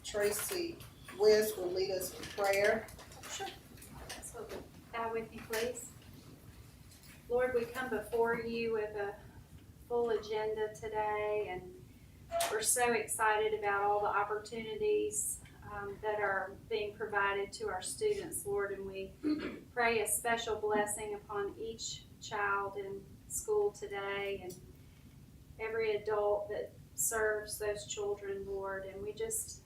Tracy West will lead us in prayer. Sure. So bow with me, please. Lord, we come before you with a full agenda today, and we're so excited about all the opportunities that are being provided to our students, Lord, and we pray a special blessing upon each child in school today and every adult that serves those children, Lord, and we just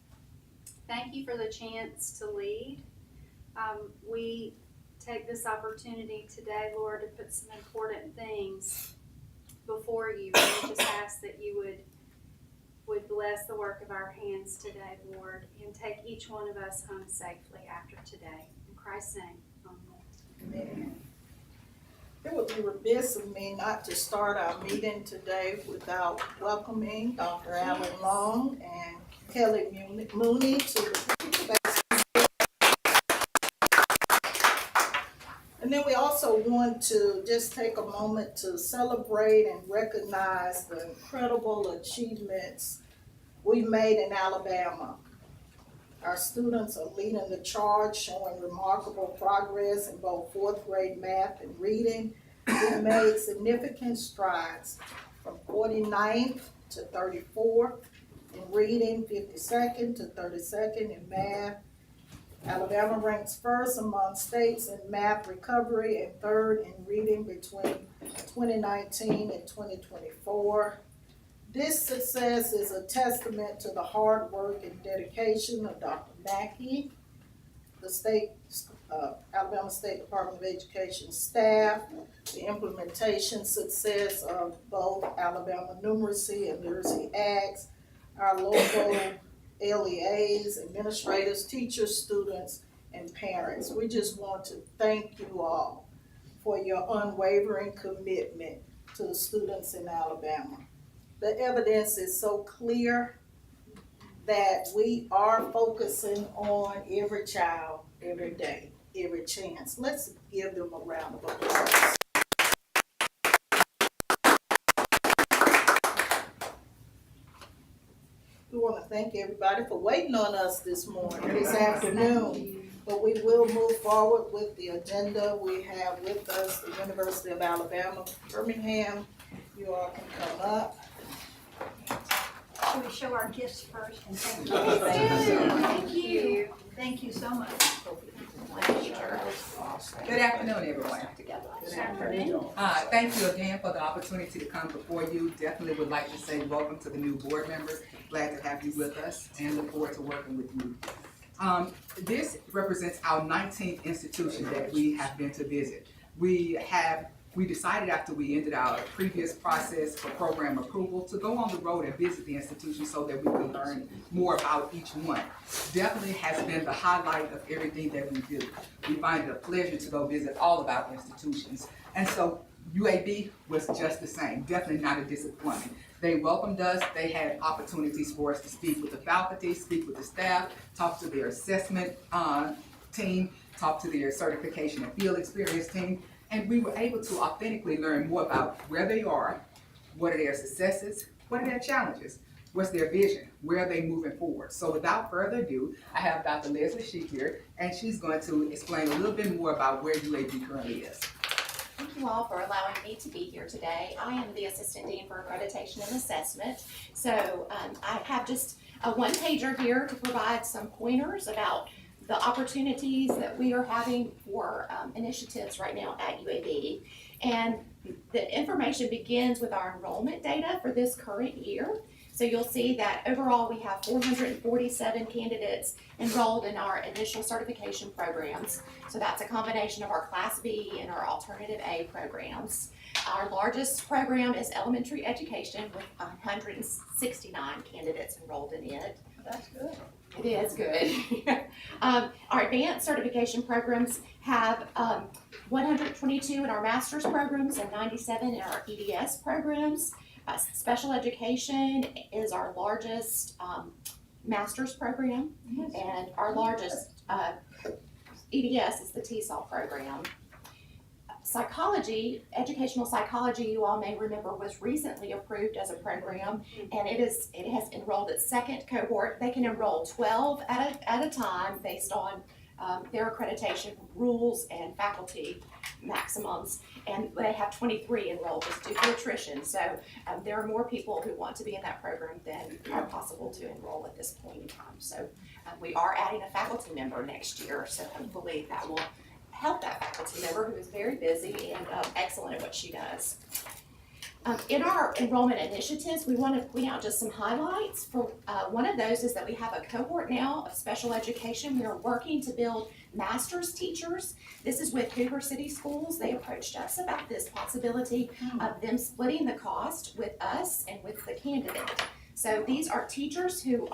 thank you for the chance to lead. We take this opportunity today, Lord, to put some important things before you. We just ask that you would bless the work of our hands today, Lord, and take each one of us home safely after today. In Christ's name, amen. Amen. It would be remiss of me not to start our meeting today without welcoming Dr. Alan Long and Kelly Mooney to the And then we also want to just take a moment to celebrate and recognize the incredible achievements we've made in Alabama. Our students are leading the charge, showing remarkable progress in both fourth grade math and reading. We've made significant strides from 49th to 34th in reading, 52nd to 32nd in math. Alabama ranks first among states in math recovery and third in reading between 2019 and 2024. This success is a testament to the hard work and dedication of Dr. Mackey, the Alabama State Department of Education staff, the implementation success of both Alabama Numeracy and Literacy Acts, our local LEAs, administrators, teachers, students, and parents. We just want to thank you all for your unwavering commitment to the students in Alabama. The evidence is so clear that we are focusing on every child, every day, every chance. Let's give them a round of applause. We want to thank everybody for waiting on us this afternoon. But we will move forward with the agenda. We have with us the University of Alabama, Birmingham. You all can come up. Should we show our gifts first? And thank you. Thank you. Thank you so much. Good afternoon, everyone. Good afternoon. Thank you again for the opportunity to come before you. Definitely would like to say welcome to the new board members. Glad to have you with us and look forward to working with you. This represents our 19th institution that we have been to visit. We decided after we ended our previous process for program approval to go on the road and visit the institution so that we could learn more about each one. Definitely has been the highlight of everything that we do. We find it a pleasure to go visit all of our institutions. And so UAB was just the same, definitely not a disappointment. They welcomed us, they had opportunities for us to speak with the faculty, speak with the staff, talk to their assessment team, talk to their certification and field experience team. And we were able to authentically learn more about where they are, what are their successes, what are their challenges, what's their vision, where are they moving forward. So without further ado, I have Dr. Leslie Sheep here, and she's going to explain a little bit more about where UAB currently is. Thank you all for allowing me to be here today. I am the Assistant Dean for Accreditation and Assessment. So I have just a one-pager here to provide some pointers about the opportunities that we are having for initiatives right now at UAB. And the information begins with our enrollment data for this current year. So you'll see that overall we have 447 candidates enrolled in our initial certification programs. So that's a combination of our Class B and our Alternative A programs. Our largest program is elementary education with 169 candidates enrolled in it. That's good. It is good. Our advanced certification programs have 122 in our master's programs and 97 in our EDS programs. Special education is our largest master's program, and our largest EDS is the TESOL program. Psychology, educational psychology, you all may remember, was recently approved as a program, and it has enrolled its second cohort. They can enroll 12 at a time based on their accreditation rules and faculty maximums, and they have 23 enrolled just due to attrition. So there are more people who want to be in that program than are possible to enroll at this point in time. So we are adding a faculty member next year, so hopefully that will help that faculty member who is very busy and excellent at what she does. In our enrollment initiatives, we want to point out just some highlights. For one of those is that we have a cohort now of special education. We are working to build master's teachers. This is with Hoover City Schools. They approached us about this possibility of them splitting the cost with us and with the candidate. So these are teachers who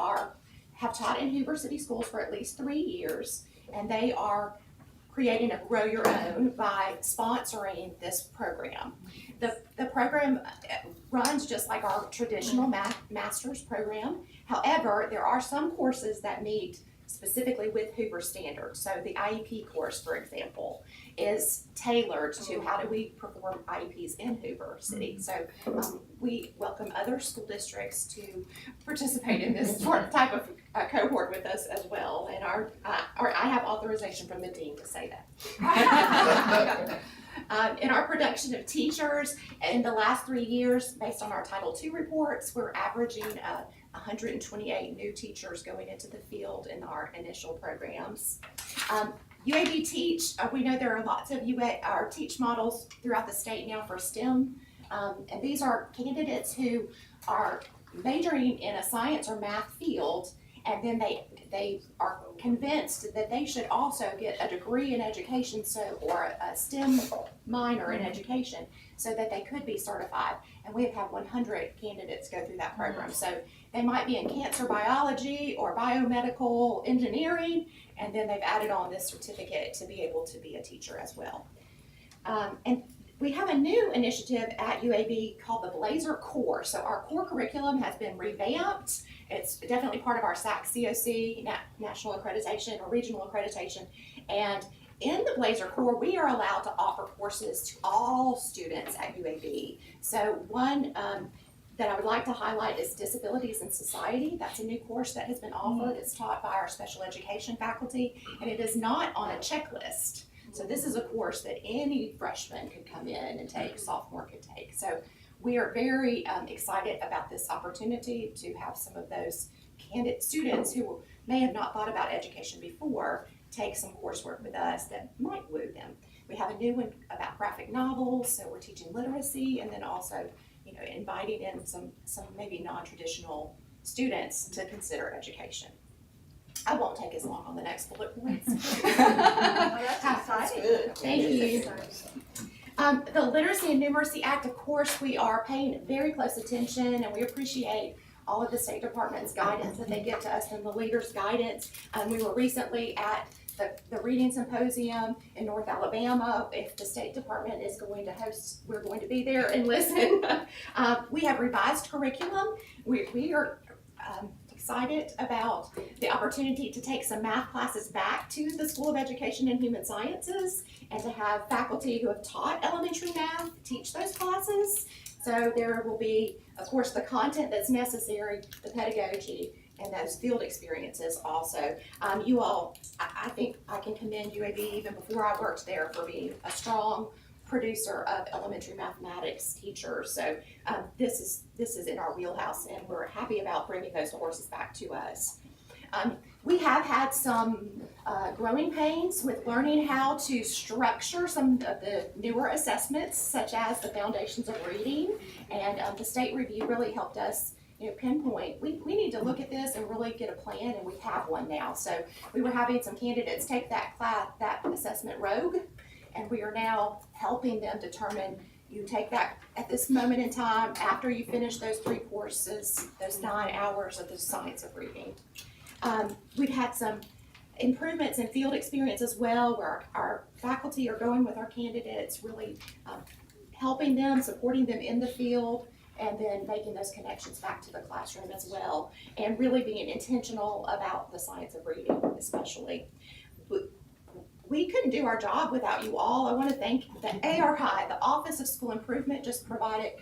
have taught in Hoover City Schools for at least 3 years, and they are creating a Grow Your Own by sponsoring this program. The program runs just like our traditional master's program. However, there are some courses that meet specifically with Hoover standards. So the IEP course, for example, is tailored to how do we perform IEPs in Hoover City. So we welcome other school districts to participate in this type of cohort with us as well. And I have authorization from the dean to say that. In our production of teachers, in the last 3 years, based on our Title II reports, we're averaging 128 new teachers going into the field in our initial programs. UAB Teach, we know there are lots of our Teach models throughout the state now for STEM, and these are candidates who are majoring in a science or math field, and then they are convinced that they should also get a degree in education, or a STEM minor in education, so that they could be certified. And we have had 100 candidates go through that program. So they might be in cancer biology or biomedical engineering, and then they've added on this certificate to be able to be a teacher as well. And we have a new initiative at UAB called the Blazer Core. So our core curriculum has been revamped. It's definitely part of our SAC COC, national accreditation or regional accreditation. And in the Blazer Core, we are allowed to offer courses to all students at UAB. So one that I would like to highlight is Disabilities in Society. That's a new course that has been offered. It's taught by our special education faculty, and it is not on a checklist. So this is a course that any freshman could come in and take, sophomore could take. So we are very excited about this opportunity to have some of those candidate students who may have not thought about education before take some coursework with us that might woo them. We have a new one about graphic novels, so we're teaching literacy, and then also, inviting in some maybe non-traditional students to consider education. I won't take as long on the next bullet points. That's exciting. Good. Thank you. The Literacy and Numeracy Act, of course, we are paying very close attention, and we appreciate all of the State Department's guidance that they give to us and the leaders' guidance. We were recently at the reading symposium in North Alabama. If the State Department is going to host, we're going to be there and listen. We have revised curriculum. We are excited about the opportunity to take some math classes back to the School of Education and Human Sciences, and to have faculty who have taught elementary math teach those classes. So there will be, of course, the content that's necessary, the pedagogy, and those field experiences also. You all, I think I can commend UAB even before I worked there for being a strong producer of elementary mathematics teachers. So this is in our wheelhouse, and we're happy about bringing those courses back to us. We have had some growing pains with learning how to structure some of the newer assessments, such as the Foundations of Reading, and the state review really helped us pinpoint, we need to look at this and really get a plan, and we have one now. So we were having some candidates take that assessment rogue, and we are now helping them determine, you take that at this moment in time after you finish those 3 courses, those 9 hours of the science of reading. We've had some improvements in field experience as well, where our faculty are going with our candidates, really helping them, supporting them in the field, and then making those connections back to the classroom as well, and really being intentional about the science of reading especially. we couldn't do our job without you all. I want to thank the ARI, the Office of School Improvement, just provided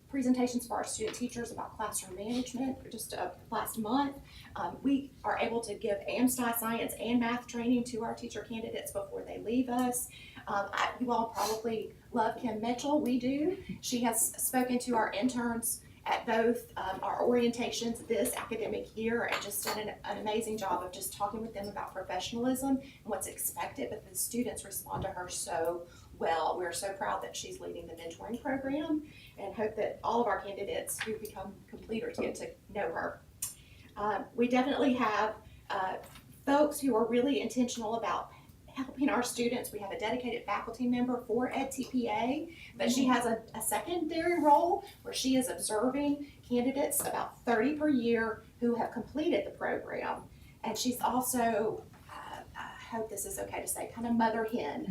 presentations for our student teachers about classroom management just last month. We are able to give AmSty science and math training to our teacher candidates before they leave us. You all probably love Kim Mitchell. We do. She has spoken to our interns at both our orientations this academic year and just done an amazing job of just talking with them about professionalism and what's expected, but the students respond to her so well. We're so proud that she's leading the mentoring program and hope that all of our candidates who become completers get to know her. We definitely have folks who are really intentional about helping our students. We have a dedicated faculty member for EdTPA, but she has a secondary role where she is observing candidates, about 30 per year, who have completed the program. And she's also, I hope this is okay to say, kind of mother hen.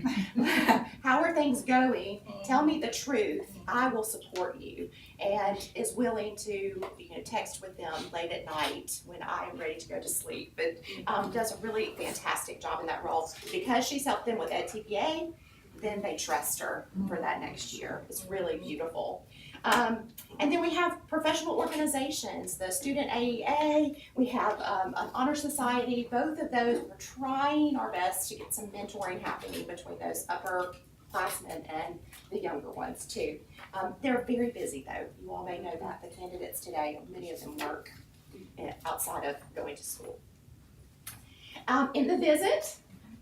How are things going? Tell me the truth. I will support you. And is willing to, text with them late at night when I am ready to go to sleep. But does a really fantastic job in that role. Because she's helped them with EdTPA, then they trust her for that next year. It's really beautiful. And then we have professional organizations, the Student AEA, we have an honor society. Both of those, we're trying our best to get some mentoring happening between those upperclassmen and the younger ones too. They're very busy though. You all may know that, the candidates today, many of them work outside of going to school. In the visit,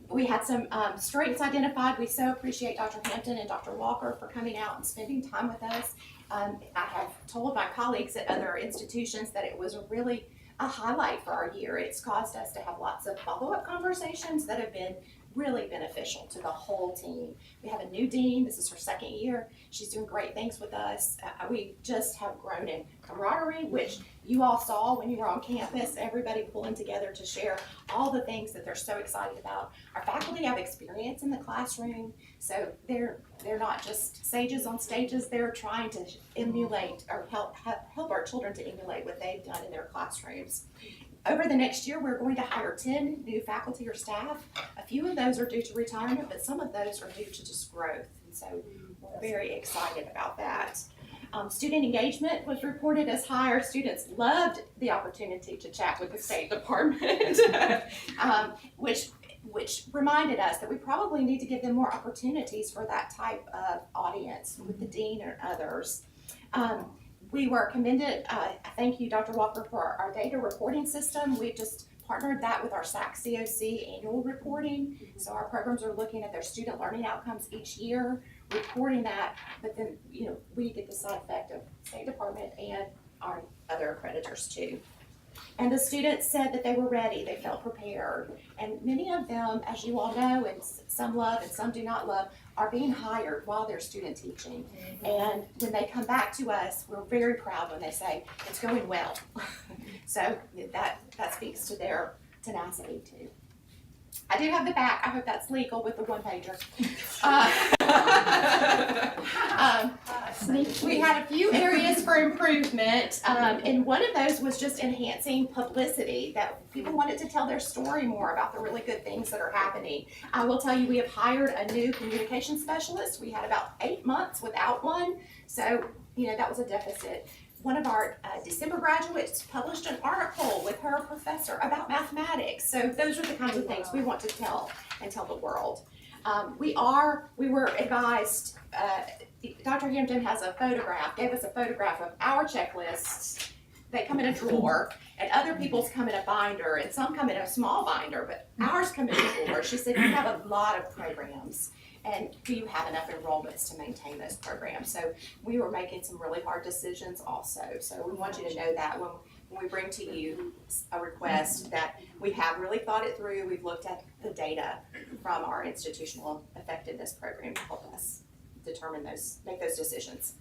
we had some strengths identified. We so appreciate Dr. Hampton and Dr. Walker for coming out and spending time with us. I have told my colleagues at other institutions that it was really a highlight for our year. It's caused us to have lots of follow-up conversations that have been really beneficial to the whole team. We have a new dean. This is her second year. She's doing great things with us. We just have grown in camaraderie, which you all saw when you were on campus, everybody pulling together to share all the things that they're so excited about. Our faculty have experience in the classroom, so they're not just sages on stages. They're trying to emulate or help our children to emulate what they've done in their classrooms. Over the next year, we're going to hire 10 new faculty or staff. A few of those are due to retirement, but some of those are due to just growth. And so we're very excited about that. Student engagement was reported as high. Our students loved the opportunity to chat with the State Department, which reminded us that we probably need to give them more opportunities for that type of audience with the dean or others. We were commended, thank you, Dr. Walker, for our data reporting system. We've just partnered that with our SAC COC annual reporting. So our programs are looking at their student learning outcomes each year, reporting that, but then, we get the side effect of State Department and our other accreditors too. And the students said that they were ready, they felt prepared. And many of them, as you all know, and some love and some do not love, are being hired while they're student teaching. And when they come back to us, we're very proud when they say, it's going well. So that speaks to their tenacity too. I do have the back, I hope that's legal with the one pager. We had a few areas for improvement, and one of those was just enhancing publicity, that people wanted to tell their story more about the really good things that are happening. I will tell you, we have hired a new communication specialist. We had about 8 months without one, so that was a deficit. One of our December graduates published an article with her professor about mathematics. So those are the kinds of things we want to tell the world. We were advised, Dr. Hampton gave us a photograph of our checklists. They come in a drawer, and other people's come in a binder, and some come in a small binder, but ours come in a drawer. She said, you have a lot of programs, and do you have enough enrollments to maintain those programs? So we were making some really hard decisions also. So we want you to know that when we bring to you a request, that we have really thought it through. We've looked at the data from our institutional effectiveness program to help us make those decisions.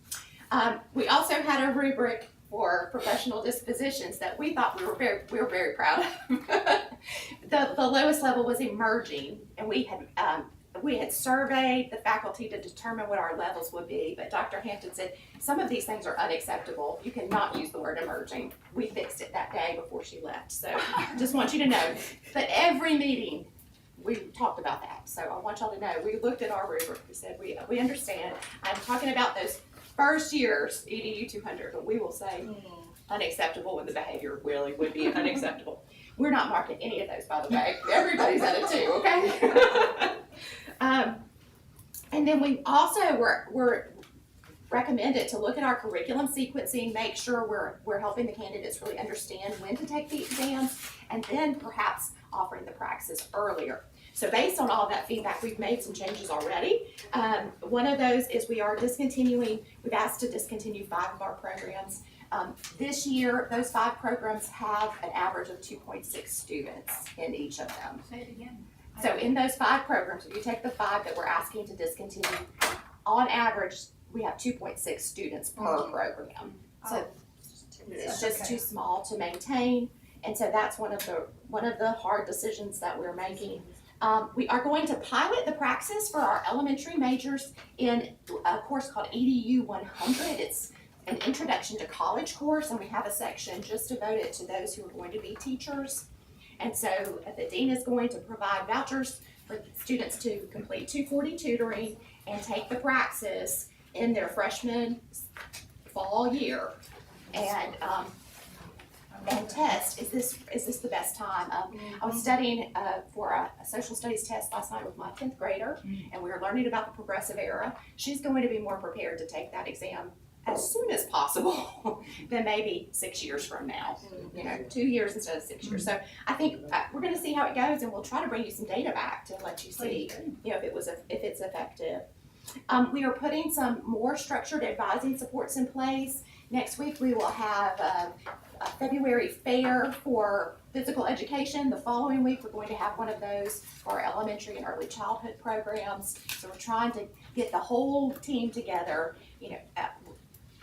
We also had a rubric for professional dispositions that we thought we were very proud of. The lowest level was emerging, and we had surveyed the faculty to determine what our levels would be, but Dr. Hampton said some of these things are unacceptable. You cannot use the word emerging. We fixed it that day before she left, so just want you to know. But every meeting, we talked about that, so I want y'all to know, we looked at our rubric, we said, we understand. I'm talking about those first years, EDU 200, but we will say unacceptable when the behavior really would be unacceptable. We're not marking any of those, by the way, everybody's at a 2, okay? And then we also were recommended to look at our curriculum sequencing, make sure we're helping the candidates really understand when to take the exams, and then perhaps offering the praxis earlier. So based on all of that feedback, we've made some changes already. One of those is we've asked to discontinue 5 of our programs. This year, those 5 programs have an average of 2.6 students in each of them. Say it again. So in those 5 programs, if you take the 5 that we're asking to discontinue, on average, we have 2.6 students per program. So it's just too small to maintain, and so that's one of the hard decisions that we're making. We are going to pilot the praxis for our elementary majors in a course called EDU 100. It's an introduction to college course, and we have a section just devoted to those who are going to be teachers. And so the dean is going to provide vouchers for students to complete 240 tutoring and take the praxis in their freshman fall year. And test, is this the best time? I was studying for a social studies test last night with my 10th grader, and we were learning about the progressive era. She's going to be more prepared to take that exam as soon as possible than maybe 6 years from now. 2 years instead of 6 years. So I think we're going to see how it goes, and we'll try to bring you some data back to let you see, if it's effective. We are putting some more structured advising supports in place. Next week we will have a February fair for physical education. The following week we're going to have one of those for our elementary and early childhood programs. So we're trying to get the whole team together.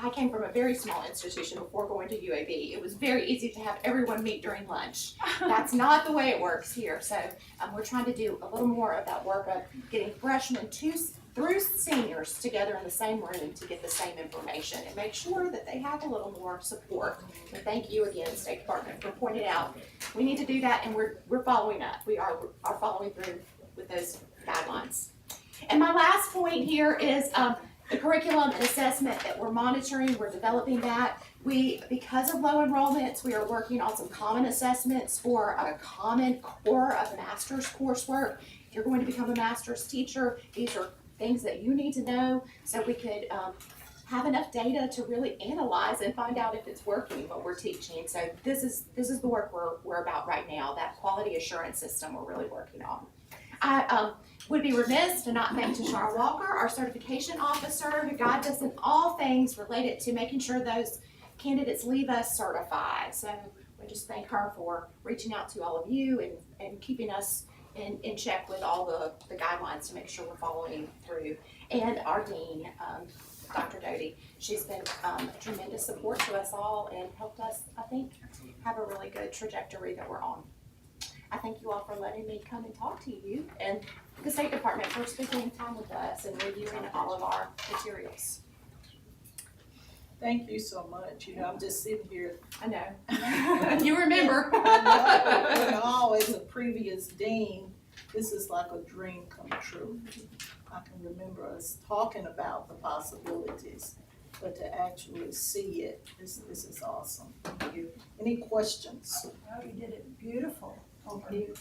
I came from a very small institution before going to UAB. It was very easy to have everyone meet during lunch. That's not the way it works here. So we're trying to do a little more of that work of getting freshmen through seniors together in the same room to get the same information and make sure that they have a little more support. And thank you again, State Department, for pointing out we need to do that, and we're following up. We are following through with those guidelines. And my last point here is the curriculum and assessment that we're monitoring. We're developing that. Because of low enrollments, we are working on some common assessments for a common core of master's coursework. If you're going to become a master's teacher, these are things that you need to know so we could have enough data to really analyze and find out if it's working what we're teaching. So this is the work we're about right now, that quality assurance system we're really working on. I would be remiss to not thank Tashara Walker, our certification officer, who guides us in all things related to making sure those candidates leave us certified. So we just thank her for reaching out to all of you and keeping us in check with all the guidelines to make sure we're following through. And our dean, Dr. Doty, she's been a tremendous support to us all and helped us, I think, have a really good trajectory that we're on. I thank you all for letting me come and talk to you, and the State Department for spending time with us and reviewing all of our materials. Thank you so much. I'm just sitting here. I know. You remember. I know. Always a previous dean, this is like a dream come true. I can remember us talking about the possibilities, but to actually see it, this is awesome. Thank you. Any questions? Oh, you did it beautiful.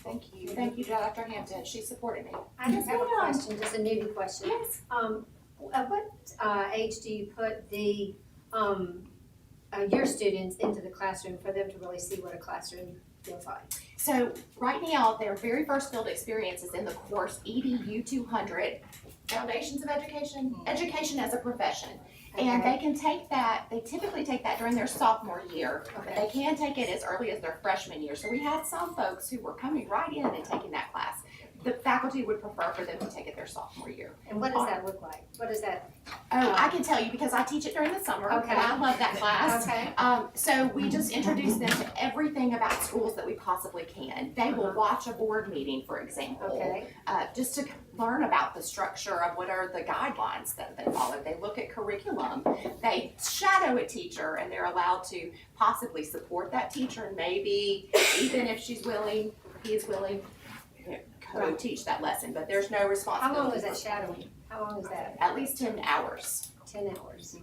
Thank you. Thank you, Dr. Hampton. She supported me. I just have a question, just a newbie question. Yes. At what age do you put the your students into the classroom for them to really see what a classroom feels like? So right now, their very first field experience is in the course EDU 200, Foundations of Education, Education as a Profession. And they can take that, they typically take that during their sophomore year, but they can take it as early as their freshman year. So we had some folks who were coming right in and taking that class. The faculty would prefer for them to take it their sophomore year. And what does that look like? What is that? Oh, I can tell you because I teach it during the summer. Okay. And I love that class. Okay. So we just introduce them to everything about schools that we possibly can. They will watch a board meeting, for example, Okay. just to learn about the structure of what are the guidelines that they follow. They look at curriculum. They shadow a teacher, and they're allowed to possibly support that teacher, and maybe even if she's willing, he is willing, co-teach that lesson, but there's no How responsibility. long is that shadowing? How long is that? At least 10 hours. 10 hours?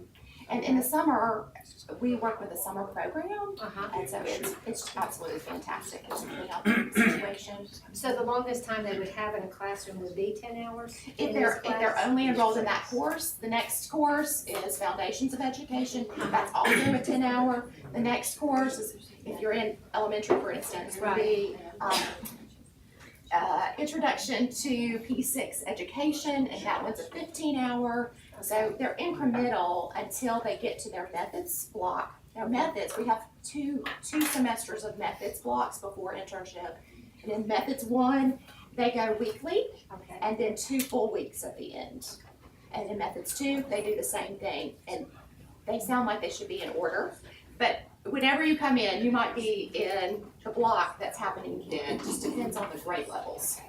And in the summer, we work with a summer program, Uh-huh. and so it's absolutely fantastic. It's a really helpful situation. So the longest time they would have in a classroom would be 10 hours? If they're only enrolled in that course, the next course is Foundations of Education. That's also a 10-hour. The next course is, if you're in elementary, for instance, would be Introduction to P6 Education, and that one's a 15-hour. So they're incremental until they get to their methods block. Now methods, we have two semesters of methods blocks before internship. And in methods 1, they go weekly, Okay. and then 2 full weeks at the end. And in methods 2, they do the same thing, and they sound like they should be in order. But whenever you come in, you might be in the block that's happening then, just depends on the grade levels.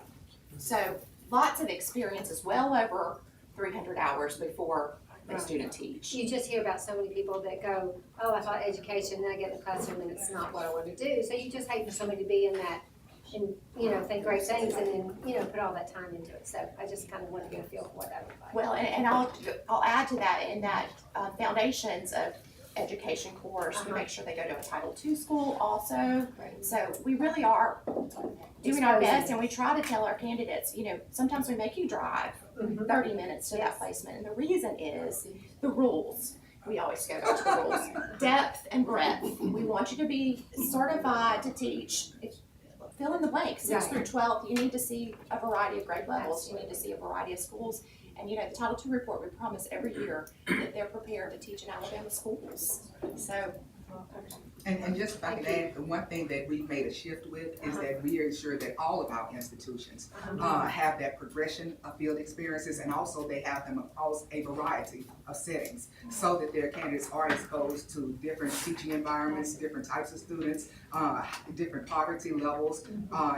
So lots of experiences, well over 300 hours before a student teach. You just hear about so many people that go, oh, I thought education, then I get in the classroom and it's not what I want to do. So you just hate for somebody to be in that and, think great things and then, put all that time into it. So I just kind of want to get a feel for what that would like. Well, and I'll add to that in that Foundations of Education course, we make sure they go to a Title II school also. So we really are doing our best, and we try to tell our candidates, sometimes we make you drive 30 minutes to that placement, and the reason is the rules. We always go back to the rules. Depth and breadth. We want you to be certified to teach. Fill in the blanks, 6th through 12th, you need to see a variety of grade levels, you need to see a variety of schools. And the Title II report, we promise every year that they're prepared to teach in Alabama schools. So. And just if I can add, the one thing that we've made a shift with is that we ensure that all of our institutions have that progression of field experiences, and also they have them across a variety of settings so that their candidates are exposed to different teaching environments, different types of students, different poverty levels,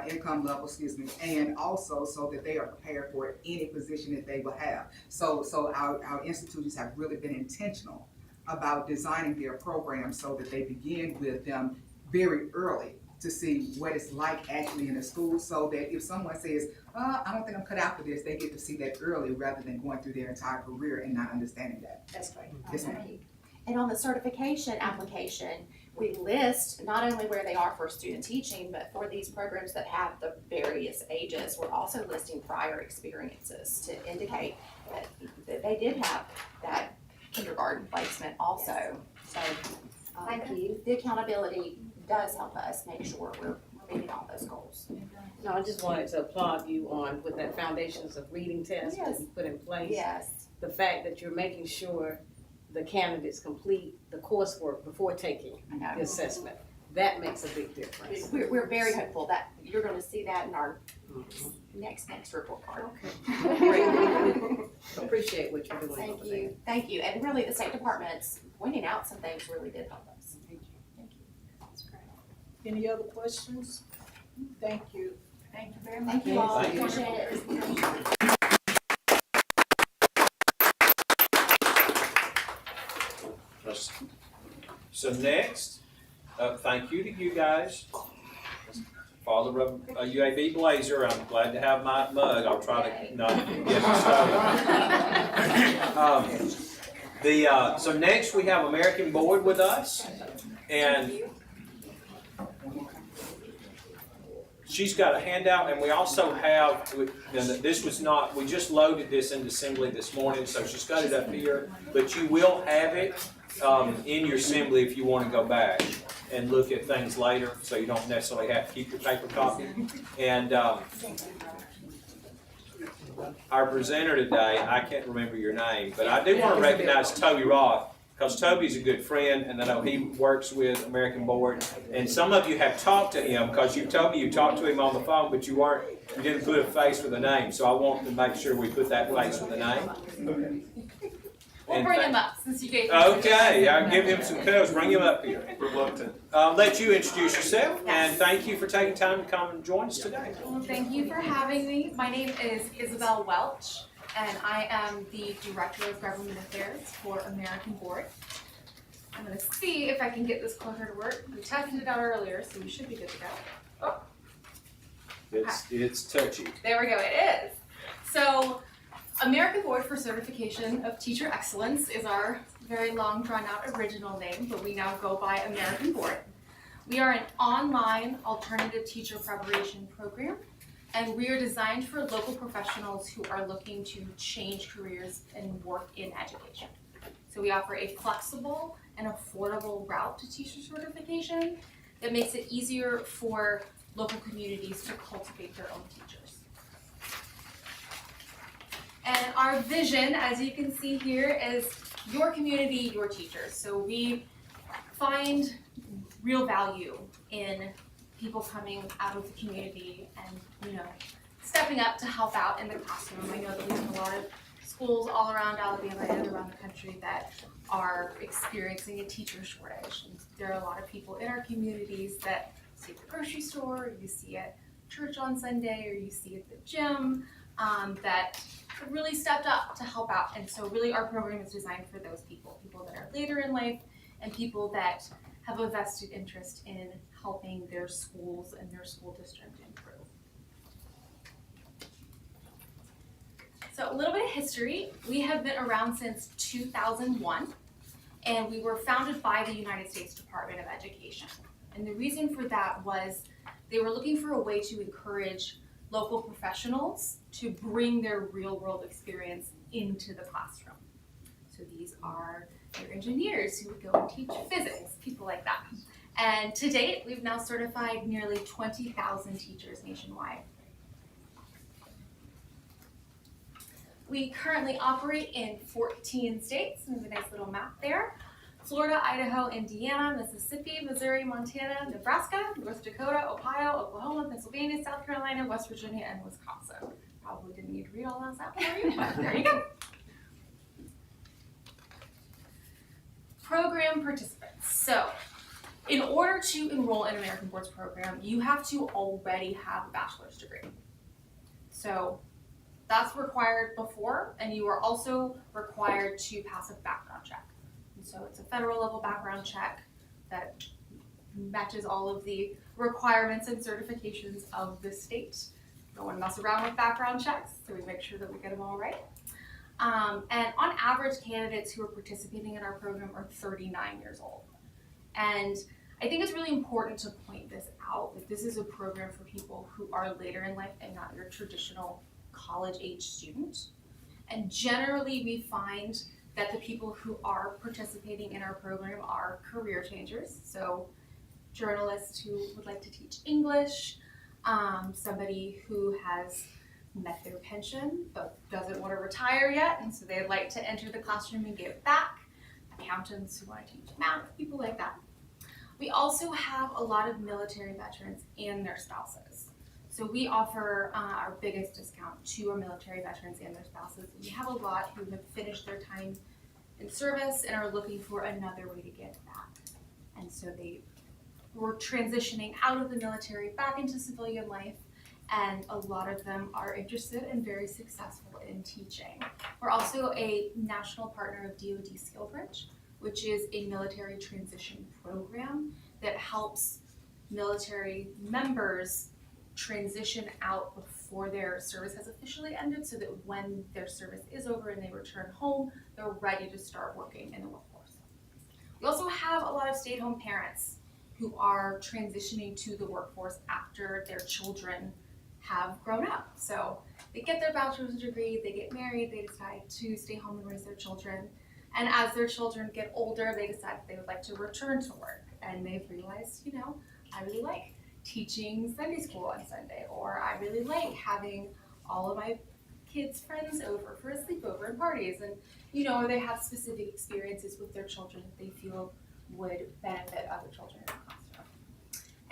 income levels, and also so that they are prepared for any position that they will have. So our institutions have really been intentional about designing their programs so that they begin with them very early to see what it's like actually in a school, so that if someone says, I don't think I'm cut out for this, they get to see that early rather than going through their entire career and not understanding that. That's great. Yes, ma'am. And on the certification application, we list not only where they are for student teaching, but for these programs that have the various ages, we're also listing prior experiences to indicate that they did have that kindergarten placement also. So Thank you. the accountability does help us make sure we're meeting all those goals. No, I just wanted to applaud you on with that Foundations of Reading test that you put in place. Yes. The fact that you're making sure the candidates complete the coursework before taking I know. the assessment. That makes a big difference. We're very hopeful that you're gonna see that in our next report card. Great. Appreciate what you're doing. Thank over there. you, thank you, and really the State Department's pointing out some things really did help us. That's great. Any other questions? Thank you. Thank you very much. Thank you all, Thank you. appreciate it. So next, thank you to you guys. Father of UAB Blazer, I'm glad to have my mug. I'll try to not get started. So next we have American Board with us, and she's got a handout, and we also have, this was not, we just loaded this into Assembly this morning, so she's got it up here, but you will have it in your Assembly if you want to go back and look at things later, so you don't necessarily have to keep your paper copy. And our presenter today, I can't remember your name, but I do want to recognize Toby Roth, because Toby's a good friend, and I know he works with American Board. And some of you have talked to him, because you told me you talked to him on the phone, but you didn't put a face with a name. So I want to make sure we put that face with a name. We'll bring him up since you gave him Okay, I'll give him some kudos. Bring him up here. Reluctant. Let you introduce yourself, and thank you for taking time to come and join us today. Well, thank you for having me. My name is Isabel Welch, and I am the Director of Government Affairs for American Board. I'm going to see if I can get this closer to work. We tested it out earlier, so we should be good to go. Oh. It's touchy. There we go, it is. So, American Board for Certification of Teacher Excellence is our very long drawn out original name, but we now go by American Board. We are an online alternative teacher preparation program, and we are designed for local professionals who are looking to change careers and work in education. So we offer a flexible and affordable route to teacher certification that makes it easier for local communities to cultivate their own teachers. And our vision, as you can see here, is your community, your teachers. So we find real value in people coming out of the community and, stepping up to help out in the classroom. I know that we have a lot of schools all around Alabama and around the country that are experiencing a teacher shortage. And there are a lot of people in our communities that see at the grocery store, or you see at church on Sunday, or you see at the gym, that have really stepped up to help out. And so really our program is designed for those people that are later in life and people that have a vested interest in helping their schools and their school district improve. So a little bit of history. We have been around since 2001, and we were founded by the United States Department of Education. And the reason for that was they were looking for a way to encourage local professionals to bring their real world experience into the classroom. So these are your engineers who would go and teach physics, people like that. And to date, we've now certified nearly 20,000 teachers nationwide. We currently operate in 14 states. We have a nice little map there. Florida, Idaho, Indiana, Mississippi, Missouri, Montana, Nebraska, North Dakota, Ohio, Oklahoma, Pennsylvania, South Carolina, West Virginia, and Wisconsin. Probably didn't need to read all those out for you, but there you go. Program participants. So, in order to enroll in American Board's program, you have to already have a bachelor's degree. So, that's required before, and you are also required to pass a background check. And so it's a federal level background check that matches all of the requirements and certifications of the state. Don't want to mess around with background checks, so we make sure that we get them all right. And on average, candidates who are participating in our program are 39 years old. And I think it's really important to point this out, that this is a program for people who are later in life and not your traditional college-age student. And generally, we find that the people who are participating in our program are career changers. So journalists who would like to teach English, somebody who has met their pension but doesn't want to retire yet, and so they'd like to enter the classroom and give back, accountants who want to teach math, people like that. We also have a lot of military veterans and their spouses. So we offer our biggest discount to our military veterans and their spouses. We have a lot who have finished their time in service and are looking for another way to get back. And so they were transitioning out of the military back into civilian life, and a lot of them are interested and very successful in teaching. We're also a national partner of DoD SkillBridge, which is a military transition program that helps military members transition out before their service has officially ended, so that when their service is over and they return home, they're ready to start working in the workforce. We also have a lot of stay-at-home parents who are transitioning to the workforce after their children have grown up. So they get their bachelor's degree, they get married, they decide to stay home and raise their children. And as their children get older, they decide that they would like to return to work. And they've realized, I really like teaching Sunday school on Sunday, or I really like having all of my kids' friends over for a sleepover and parties, and or they have specific experiences with their children that they feel would benefit other children in the classroom.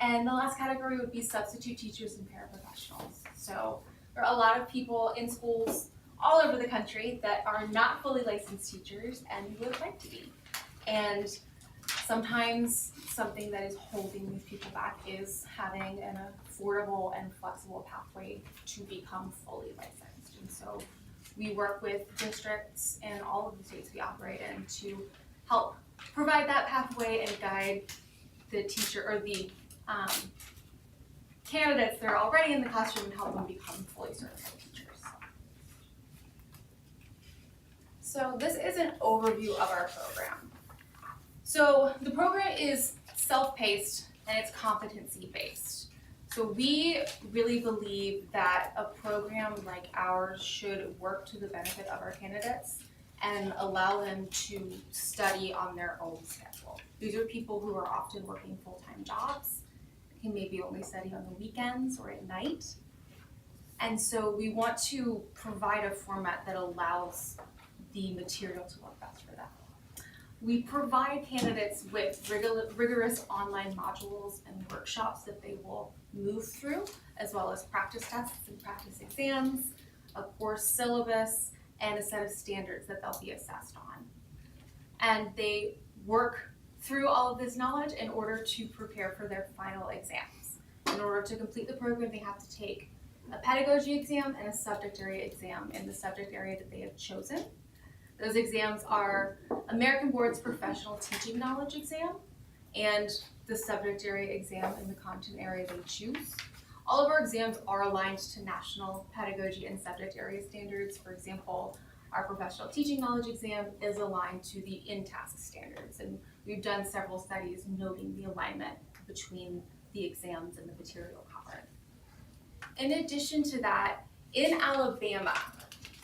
And the last category would be substitute teachers and paraprofessionals. So there are a lot of people in schools all over the country that are not fully licensed teachers and would like to be. And sometimes something that is holding these people back is having an affordable and flexible pathway to become fully licensed. And so we work with districts in all of the states we operate in to help provide that pathway and guide the teacher or the candidates that are already in the classroom and help them become fully certified teachers. So this is an overview of our program. So the program is self-paced and it's competency-based. So we really believe that a program like ours should work to the benefit of our candidates and allow them to study on their own schedule. These are people who are often working full-time jobs, can maybe only study on the weekends or at night. And so we want to provide a format that allows the material to work best for them. We provide candidates with rigorous online modules and workshops that they will move through, as well as practice tests and practice exams, a course syllabus, and a set of standards that they'll be assessed on. And they work through all of this knowledge in order to prepare for their final exams. In order to complete the program, they have to take a pedagogy exam and a subject area exam in the subject area that they have chosen. Those exams are American Board's Professional Teaching Knowledge exam and the subject area exam in the content area they choose. All of our exams are aligned to national pedagogy and subject area standards. For example, our Professional Teaching Knowledge exam is aligned to the INTASC standards, and we've done several studies noting the alignment between the exams and the material covered. In addition to that, in Alabama,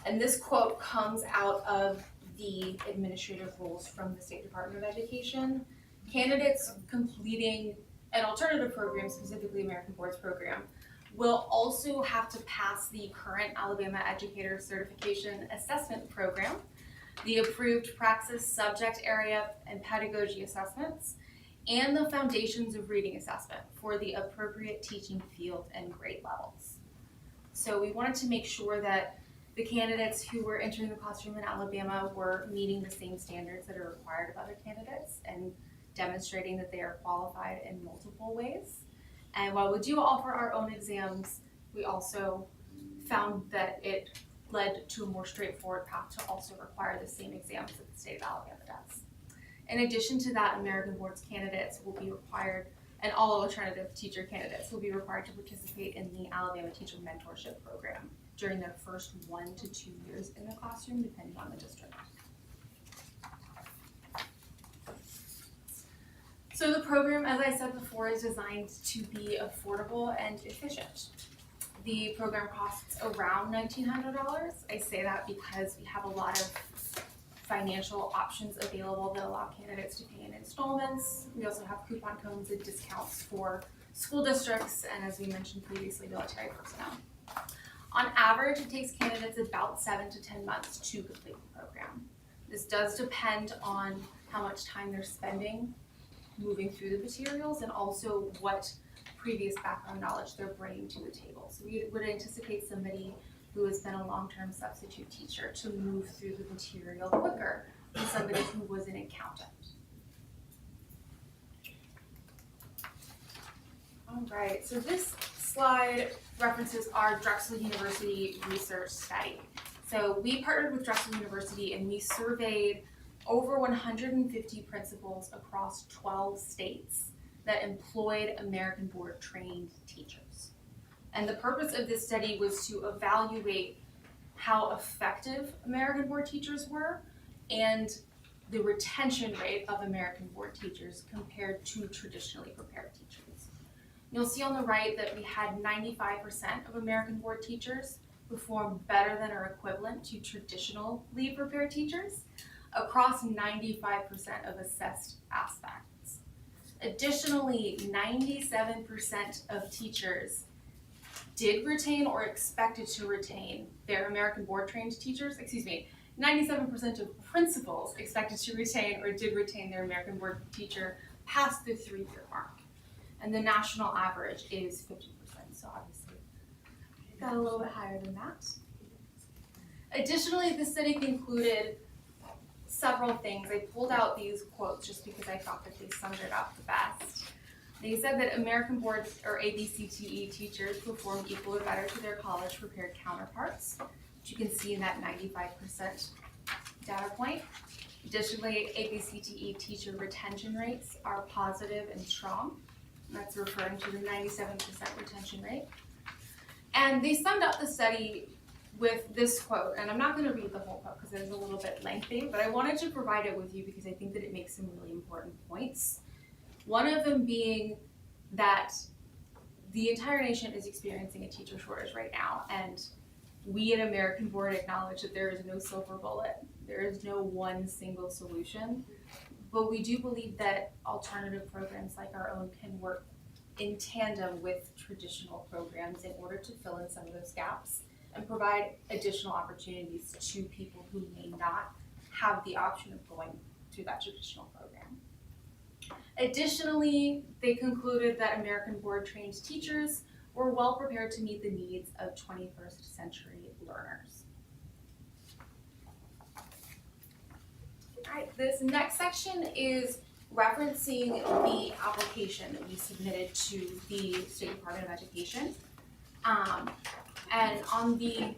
and this quote comes out of the administrative rules from the State Department of Education, candidates completing an alternative program, specifically American Board's program, will also have to pass the current Alabama Educator Certification Assessment Program, the approved Praxis subject area and pedagogy assessments, and the Foundations of Reading assessment for the appropriate teaching field and grade levels. So we wanted to make sure that the candidates who were entering the classroom in Alabama were meeting the same standards that are required of other candidates and demonstrating that they are qualified in multiple ways. And while we do offer our own exams, we also found that it led to a more straightforward path to also require the same exams that the state of Alabama does. In addition to that, American Board's candidates will be required, and all alternative teacher candidates will be required to participate in the Alabama Teacher Mentorship Program during their first 1 to 2 years in the classroom, depending on the district. So the program, as I said before, is designed to be affordable and efficient. The program costs around $1,900. I say that because we have a lot of financial options available that allow candidates to pay in installments. We also have coupon codes and discounts for school districts and, as we mentioned previously, military personnel. On average, it takes candidates about 7 to 10 months to complete the program. This does depend on how much time they're spending moving through the materials and also what previous background knowledge they're bringing to the table. So we would anticipate somebody who has been a long-term substitute teacher to move through the material quicker than somebody who was an accountant. All right, so this slide references our Drexel University research study. So we partnered with Drexel University and we surveyed over 150 principals across 12 states that employed American Board trained teachers. And the purpose of this study was to evaluate how effective American Board teachers were and the retention rate of American Board teachers compared to traditionally prepared teachers. You'll see on the right that we had 95% of American Board teachers perform better than or equivalent to traditionally prepared teachers across 95% of assessed aspects. Additionally, 97% of teachers did retain or expected to retain their American Board trained teachers, 97% of principals expected to retain or did retain their American Board teacher past the 3-year mark. And the national average is 50%, so obviously got a little bit higher than that. Additionally, the study concluded several things. I pulled out these quotes just because I thought that they summed it up the best. They said that American Board or ABCTE teachers perform equal or better to their college prepared counterparts, which you can see in that 95% data point. Additionally, ABCTE teacher retention rates are positive and strong. That's referring to the 97% retention rate. And they summed up the study with this quote, and I'm not gonna read the whole quote because it is a little bit lengthy, but I wanted to provide it with you because I think that it makes some really important points. One of them being that the entire nation is experiencing a teacher shortage right now, and we at American Board acknowledge that there is no silver bullet. There is no one single solution, but we do believe that alternative programs like our own can work in tandem with traditional programs in order to fill in some of those gaps and provide additional opportunities to people who may not have the option of going to that traditional program. Additionally, they concluded that American Board trained teachers were well prepared to meet the needs of 21st century learners. Alright, this next section is referencing the application that we submitted to the State Department of Education. And on the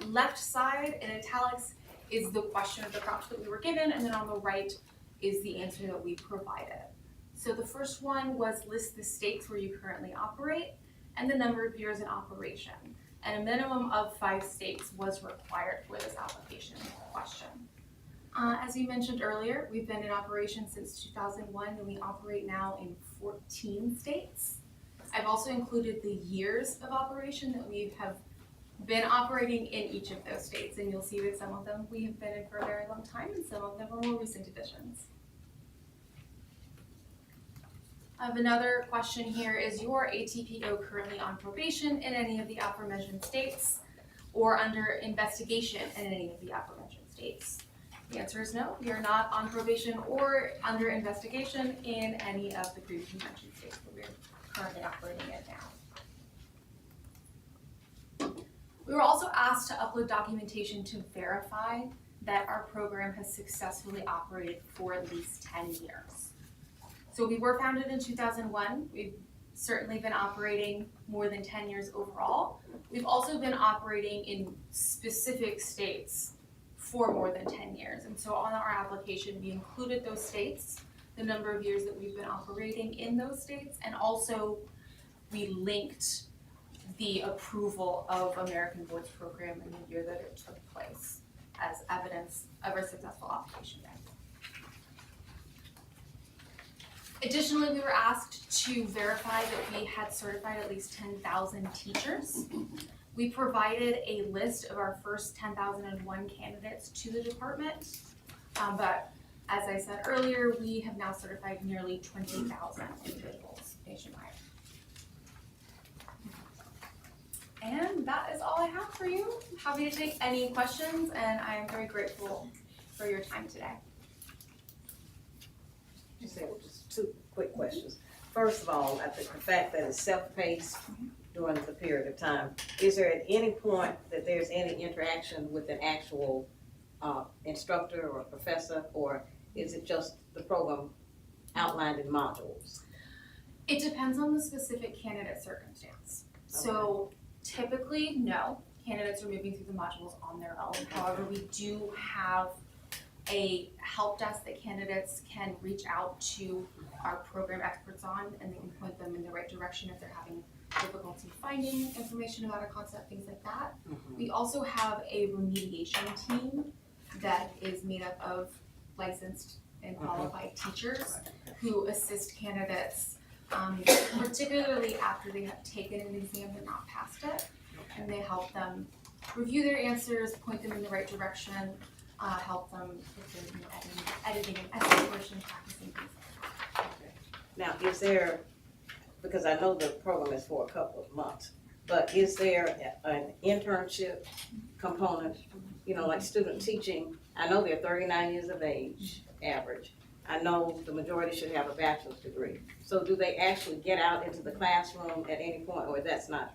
left side in italics is the question of the prompt that we were given, and then on the right is the answer that we provided. So the first one was list the states where you currently operate and the number of years in operation. And a minimum of 5 states was required for this application question. As we mentioned earlier, we've been in operation since 2001 and we operate now in 14 states. I've also included the years of operation that we have been operating in each of those states, and you'll see that some of them we have been in for a very long time and some of them are more recent additions. I have another question here. Is your ATPO currently on probation in any of the aforementioned states or under investigation in any of the aforementioned states? The answer is no, we are not on probation or under investigation in any of the previously mentioned states that we're currently operating in now. We were also asked to upload documentation to verify that our program has successfully operated for at least 10 years. So we were founded in 2001. We've certainly been operating more than 10 years overall. We've also been operating in specific states for more than 10 years. And so on our application, we included those states, the number of years that we've been operating in those states, and also we linked the approval of American Board's program in the year that it took place as evidence of our successful application there. Additionally, we were asked to verify that we had certified at least 10,000 teachers. We provided a list of our first 10,001 candidates to the department, but as I said earlier, we have now certified nearly 20,000 individuals nationwide. And that is all I have for you. Happy to take any questions, and I am very grateful for your time today. Just 2 quick questions. First of all, I think the fact that it's self-paced during the period of time, is there at any point that there's any interaction with an actual instructor or professor, or is it just the program outlined in modules? It depends on the specific candidate circumstance. So typically, no, candidates are moving through the modules on their own. However, we do have a help desk that candidates can reach out to our program experts on, and they can point them in the right direction if they're having difficulty finding information about a concept, things like that. We also have a remediation team that is made up of licensed and qualified teachers who assist candidates, particularly after they have taken an exam and not passed it, and they help them review their answers, point them in the right direction, help them if they're editing an essay portion, practicing things like that. Now, is there, because I know the program is for a couple of months, but is there an internship component, you know, like student teaching? I know they're 39 years of age, average. I know the majority should have a bachelor's degree. So do they actually get out into the classroom at any point, or that's not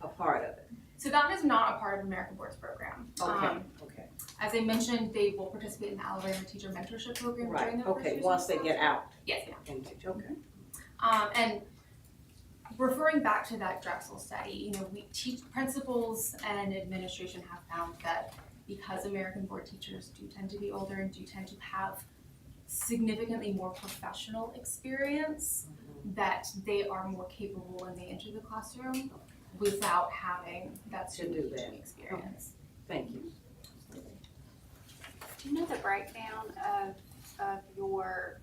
a part of it? So that is not a part of American Board's program. Okay. As I mentioned, they will participate in the Alabama Teacher Mentorship Program during their first years. Once they get out. Yes, ma'am. And teach, okay. And referring back to that Drexel study, you know, we teach principals and administration have found that because American Board teachers do tend to be older and do tend to have significantly more professional experience, that they are more capable when they enter the classroom without having that To do student that. teaching experience. Thank you. Do you know the breakdown of your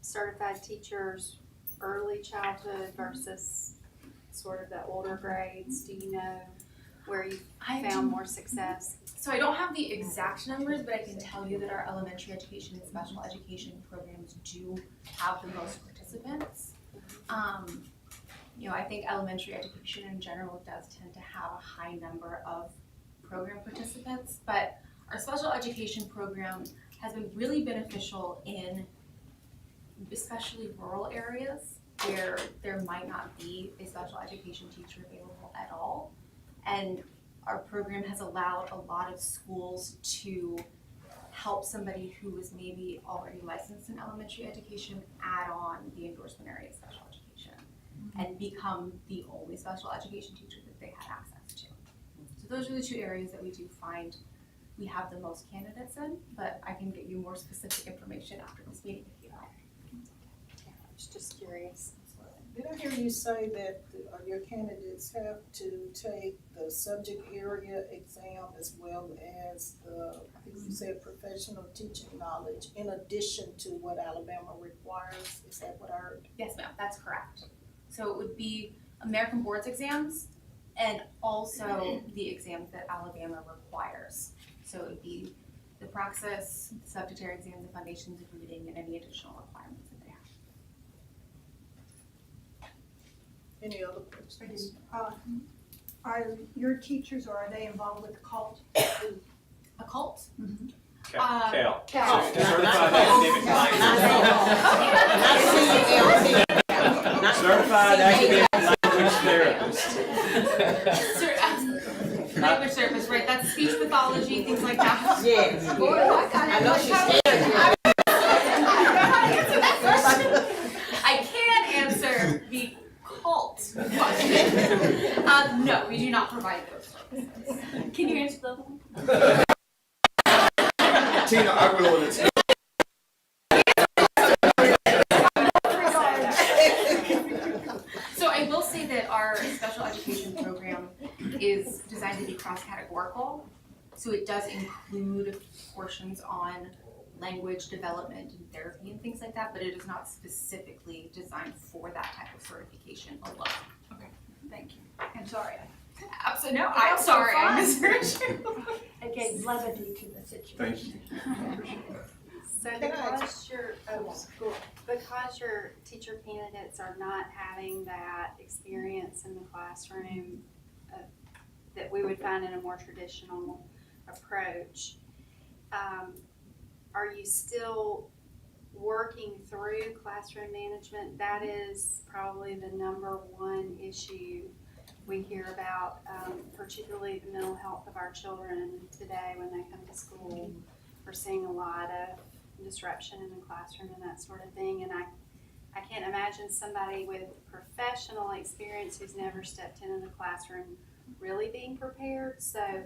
certified teachers, early childhood versus sort of the older grades? Do you know where you I found more success? So I don't have the exact numbers, but I can tell you that our elementary education and special education programs do have the most participants. I think elementary education in general does tend to have a high number of program participants, but our special education program has been really beneficial in especially rural areas where there might not be a special education teacher available at all. And our program has allowed a lot of schools to help somebody who was maybe already licensed in elementary education add on the endorsement area of special education and become the only special education teacher that they had access to. So those are the two areas that we do find we have the most candidates in, but I can get you more specific information after this meeting if you like. I was just curious. Did I hear you say that your candidates have to take the subject area exam as well as the, I think you said professional teaching knowledge in addition to what Alabama requires? Is that what I heard? Yes, ma'am, that's correct. So it would be American Boards exams and also the exams that Alabama requires. So it would be the Praxis, the subject area exam, the foundations of reading, and any additional requirements that they have. Any other questions? Are your teachers, or are they involved with the cult? A cult? Cal. Cal. Certified academic language. Certified academic language therapist. Language therapist, right, that's speech pathology, things like that. Yes. I know she's scared. I can answer the cult question. No, we do not provide those services. Can you answer the other one? Tina, I will. So I will say that our special education program is designed to be cross-categorical. So it does include portions on language development and therapy and things like that, but it is not specifically designed for that type of certification alone. Okay, thank you. I'm sorry, Absolutely, no, I'm sorry, I misheard you. I gave levity to the situation. Thank you. So because your teacher candidates are not having that experience in the classroom that we would find in a more traditional approach, are you still working through classroom management? That is probably the number one issue we hear about, particularly the mental health of our children today when they come to school. We're seeing a lot of disruption in the classroom and that sort of thing, and I can't imagine somebody with professional experience who's never stepped in the classroom really being prepared. So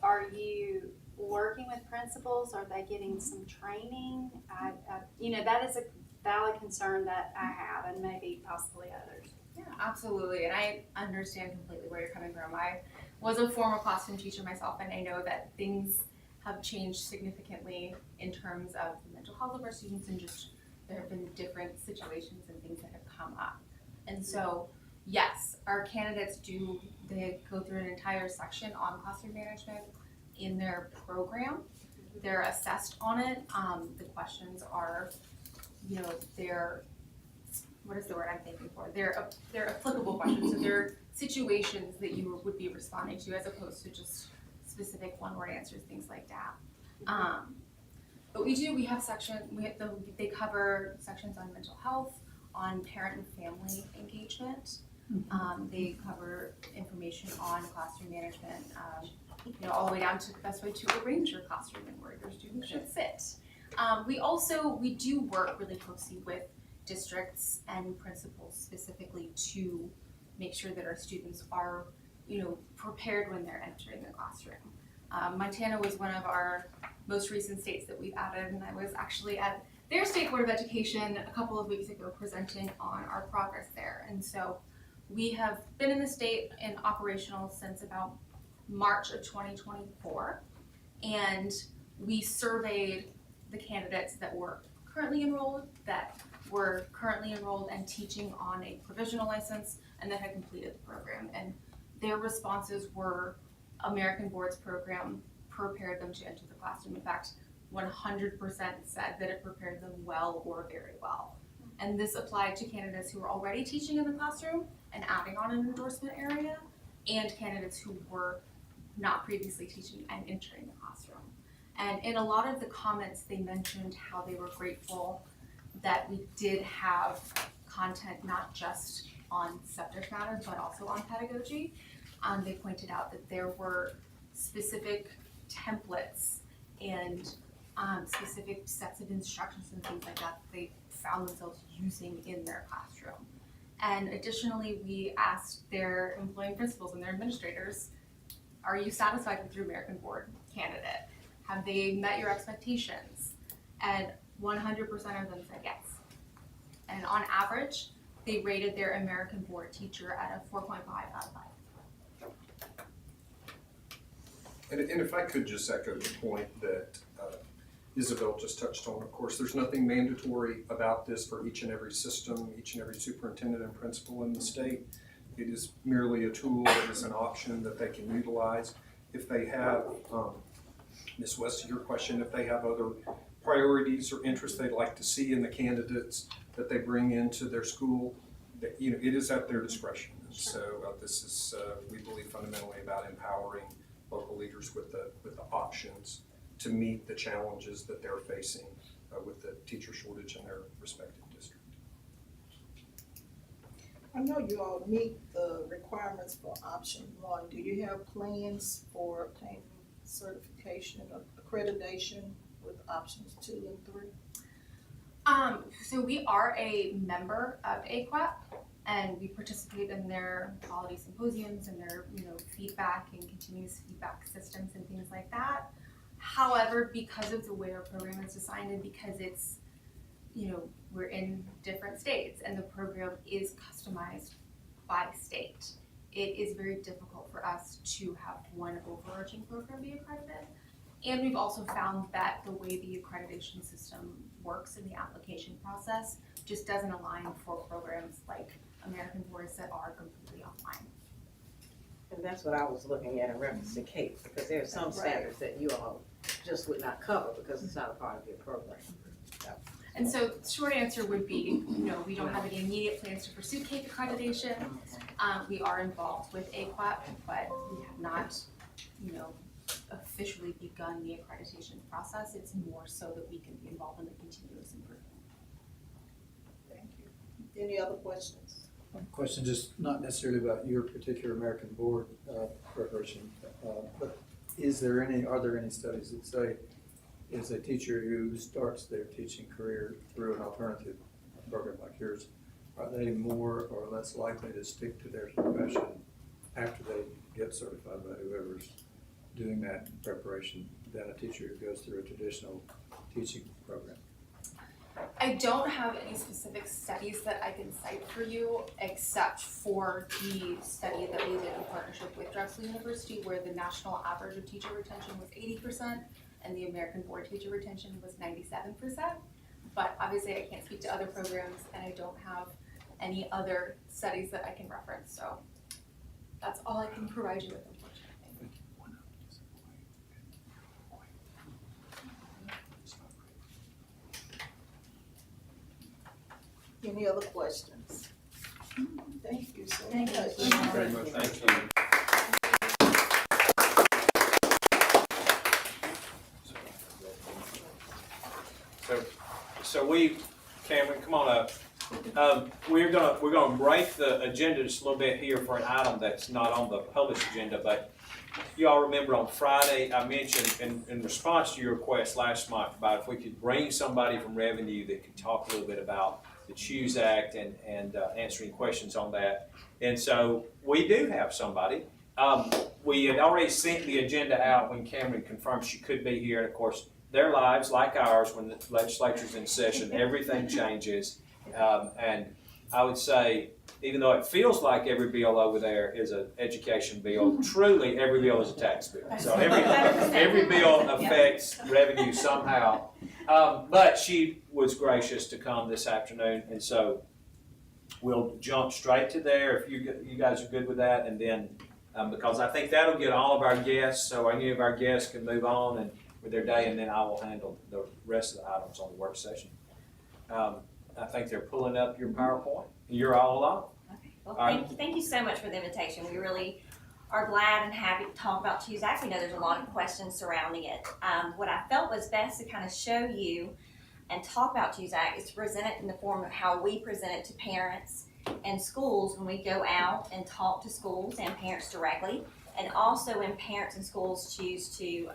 are you working with principals? Are they getting some training? That is a valid concern that I have, and maybe possibly others. Yeah, absolutely, and I understand completely where you're coming from. I was a former classroom teacher myself, and I know that things have changed significantly in terms of the mental health of our students, and just there have been different situations and things that have come up. And so, yes, our candidates they go through an entire section on classroom management in their program. They're assessed on it. The questions are, they're, what is the word I'm thinking for? They're applicable questions, so they're situations that you would be responding to as opposed to just specific one-word answers, things like that. But we have they cover sections on mental health, on parent and family engagement. They cover information on classroom management, all the way down to the best way to arrange your classroom and where your students should sit. We do work really closely with districts and principals specifically to make sure that our students are, prepared when they're entering the classroom. Montana was one of our most recent states that we've added, and I was actually at their State Board of Education a couple of weeks ago presenting on our progress there. And so we have been in the state and operational since about March of 2024. And we surveyed the candidates that were currently enrolled, and teaching on a provisional license, and that had completed the program. And their responses were American Board's program prepared them to enter the classroom. In fact, 100% said that it prepared them well or very well. And this applied to candidates who were already teaching in the classroom and adding on an endorsement area, and candidates who were not previously teaching and entering the classroom. And in a lot of the comments, they mentioned how they were grateful that we did have content not just on subject matter, but also on pedagogy. They pointed out that there were specific templates and specific sets of instructions and things like that they found themselves using in their classroom. And additionally, we asked their employing principals and their administrators, are you satisfied with your American Board candidate? Have they met your expectations? And 100% of them said yes. And on average, they rated their American Board teacher at a 4.5 out of 5. And if I could just echo the point that Isabel just touched on, of course, there's nothing mandatory about this for each and every system, each and every superintendent and principal in the state. It is merely a tool, it is an option that they can utilize. If they have, Ms. West, to your question, if they have other priorities or interests they'd like to see in the candidates that they bring into their school, that, you know, it is at their discretion. And so this is, we believe, fundamentally about empowering local leaders with the options to meet the challenges that they're facing with the teacher shortage in their respective district. I know you all meet the requirements for option 1. Do you have plans for obtaining certification or accreditation with options 2 and 3? So we are a member of AQUAP, and we participate in their quality symposiums and their, feedback and continuous feedback systems and things like that. However, because of the way our program is designed and because it's, we're in different states and the program is customized by state, it is very difficult for us to have one overarching program be accredited. And we've also found that the way the accreditation system works in the application process just doesn't align for programs like American Boards that are completely offline. And that's what I was looking at in reference to CAPE, because there are some standards that you all just would not cover because it's not a part of your program. And so the short answer would be, no, we don't have any immediate plans to pursue CAPE accreditation. We are involved with AQUAP, but we have not, officially begun the accreditation process. It's more so that we can be involved in the continuous improvement. Thank you. Any other questions? Question just not necessarily about your particular American Board preparation, but are there any studies that say is a teacher who starts their teaching career through an alternative program like yours, are they more or less likely to stick to their profession after they get certified by whoever's doing that preparation than a teacher who goes through a traditional teaching program? I don't have any specific studies that I can cite for you, except for the study that we did in partnership with Drexel University, where the national average of teacher retention was 80% and the American Board teacher retention was 97%. But obviously I can't speak to other programs and I don't have any other studies that I can reference, so that's all I can provide you with, unfortunately. Any other questions? Thank you so much. Thank you. Thank you very much. Thank you. So Cameron, come on up. We're gonna break the agenda just a little bit here for an item that's not on the published agenda, but you all remember on Friday, I mentioned in response to your request last month about if we could bring somebody from revenue that could talk a little bit about the CHOOSE Act and answering questions on that. And so we do have somebody. We had already sent the agenda out when Cameron confirmed she could be here, and of course, their lives, like ours, when the legislature's in session, everything changes. And I would say, even though it feels like every bill over there is an education bill, truly every bill is a tax bill. So every bill affects revenue somehow. But she was gracious to come this afternoon, and so we'll jump straight to there if you guys are good with that, and then because I think that'll get all of our guests, so any of our guests can move on and with their day, and then I will handle the rest of the items on the work session. I think they're pulling up your PowerPoint. You're all along. Okay. Well, All right. thank you so much for the invitation. We really are glad and happy to talk about TUSAC. We know there's a lot of questions surrounding it. What I felt was best to kind of show you and talk about TUSAC is to present it in the form of how we present it to parents and schools when we go out and talk to schools and parents directly, and also when parents and schools choose to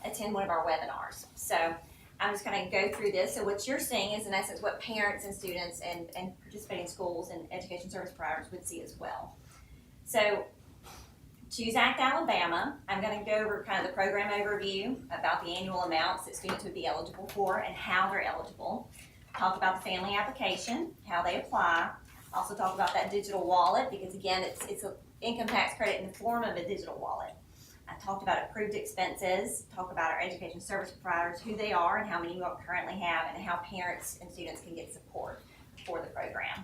attend one of our webinars. So I'm just going to go through this. So what you're seeing is in essence what parents and students and participating schools and education service providers would see as well. So TUSAC Alabama, I'm going to go over kind of the program overview about the annual amounts that students would be eligible for and how they're eligible. Talk about the family application, how they apply. Also talk about that digital wallet because again it's an income tax credit in the form of a digital wallet. I talked about approved expenses, talk about our education service providers, who they are and how many we currently have, and how parents and students can get support for the program.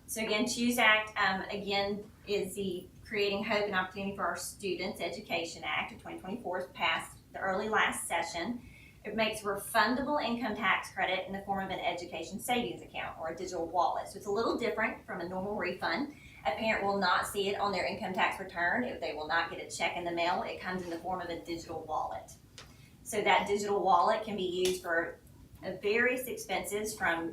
So again, TUSAC, again, is the Creating Hope and Opportunity for Our Students Education Act of 2024 is passed the early last session. It makes a refundable income tax credit in the form of an education savings account or a digital wallet. So it's a little different from a normal refund. A parent will not see it on their income tax return. They will not get a check in the mail. It comes in the form of a digital wallet. So that digital wallet can be used for various expenses from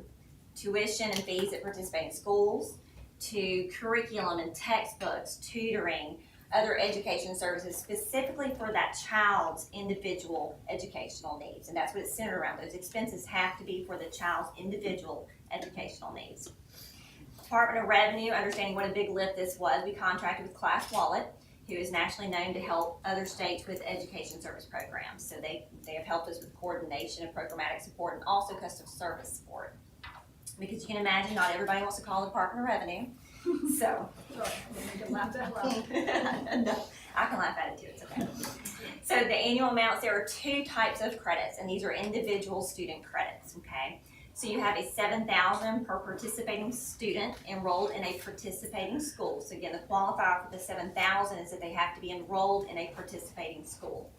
tuition and fees at participating schools to curriculum and textbooks, tutoring, other education services specifically for that child's individual educational needs. And that's what it's centered around. Those expenses have to be for the child's individual educational needs. Department of Revenue, understanding what a big lift this was, we contracted with Class Wallet, who is nationally known to help other states with education service programs. So they have helped us with coordination and programmatic support and also customer service support. Because you can imagine not everybody wants to call the Department of Revenue. So Sorry, I didn't mean to laugh that loud. no, I can laugh at it too, it's okay. So the annual amounts, there are two types of credits, and these are individual student credits, okay? So you have a $7,000 per participating student enrolled in a participating school. So again, the qualifier for the $7,000 is that they have to be enrolled in a participating school.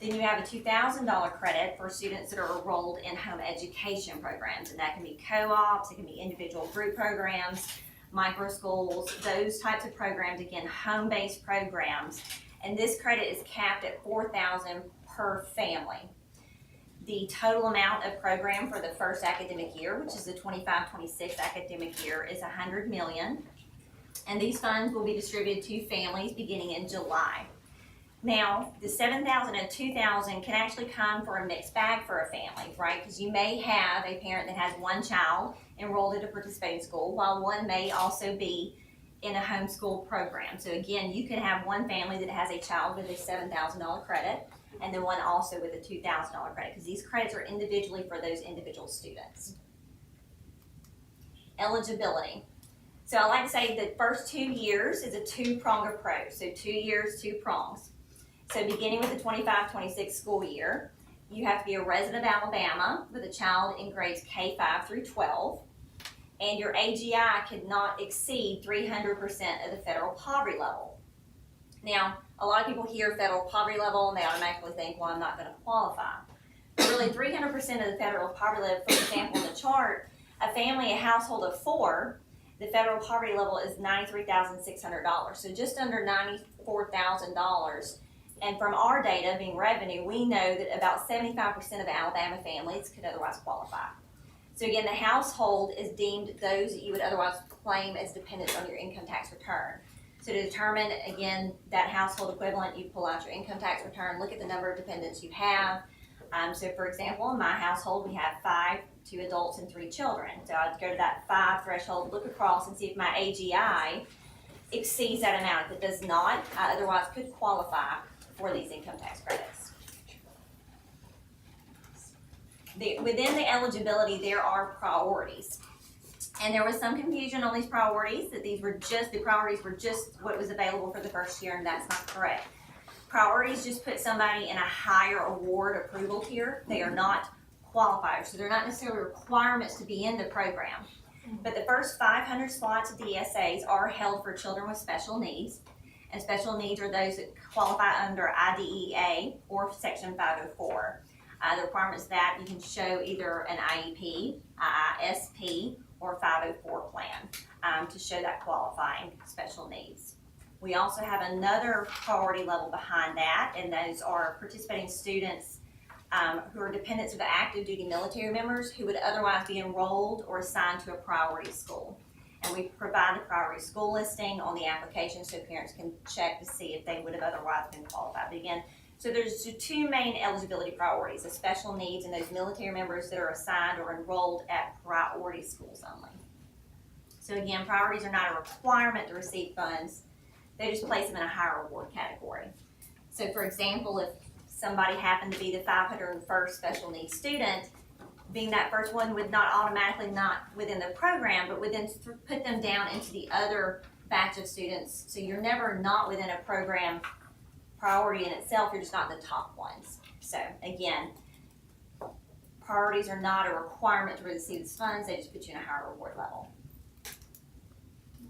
Then you have a $2,000 credit for students that are enrolled in home education programs, and that can be co-ops, it can be individual group programs, micro schools, those types of programs, again, home-based programs. And this credit is capped at $4,000 per family. The total amount of program for the first academic year, which is the 25-26 academic year, is $100 million. And these funds will be distributed to families beginning in July. Now, the $7,000 and $2,000 can actually come for a mixed bag for a family, right? Because you may have a parent that has one child enrolled at a participating school, while one may also be in a homeschool program. So again, you can have one family that has a child with a $7,000 credit, and then one also with a $2,000 credit, because these credits are individually for those individual students. Eligibility. So I like to say the first 2 years is a two-pronged approach. So 2 years, 2 prongs. So beginning with the 25-26 school year, you have to be a resident of Alabama with a child in grades K-5 through 12, and your AGI could not exceed 300% of the federal poverty level. Now, a lot of people hear federal poverty level and they automatically think, well, I'm not going to qualify. But really, 300% of the federal poverty level, for example, in the chart, a family, a household of 4, the federal poverty level is $93,600. So just under $94,000. And from our data, being revenue, we know that about 75% of Alabama families could otherwise qualify. So again, the household is deemed those that you would otherwise claim as dependents on your income tax return. So to determine, again, that household equivalent, you pull out your income tax return, look at the number of dependents you have. So for example, in my household, we have 5, 2 adults and 3 children. So I'd go to that 5 threshold, look across and see if my AGI exceeds that amount. If it does not, I otherwise could qualify for these income tax credits. within the eligibility, there are priorities. And there was some confusion on these priorities, that the priorities were just what was available for the first year, and that's not correct. Priorities just put somebody in a higher award approval tier. They are not qualifiers, so they're not necessarily requirements to be in the program. But the first 500 slots of the ESAs are held for children with special needs. And special needs are those that qualify under IDEA or Section 504. The requirements that you can show either an IEP, ISP, or 504 plan to show that qualifying special needs. We also have another priority level behind that, and those are participating students who are dependents of the active duty military members who would otherwise be enrolled or assigned to a priority school. And we provide the priority school listing on the application so parents can check to see if they would have otherwise been qualified. But again, so there's two main eligibility priorities, the special needs and those military members that are assigned or enrolled at priority schools only. So again, priorities are not a requirement to receive funds, they just place them in a higher award category. So for example, if somebody happened to be the 501st special needs student, being that first one would not automatically not within the program, but would then put them down into the other batch of students. So you're never not within a program priority in itself, you're just not the top ones. So again, priorities are not a requirement to receive these funds, they just put you in a higher reward level.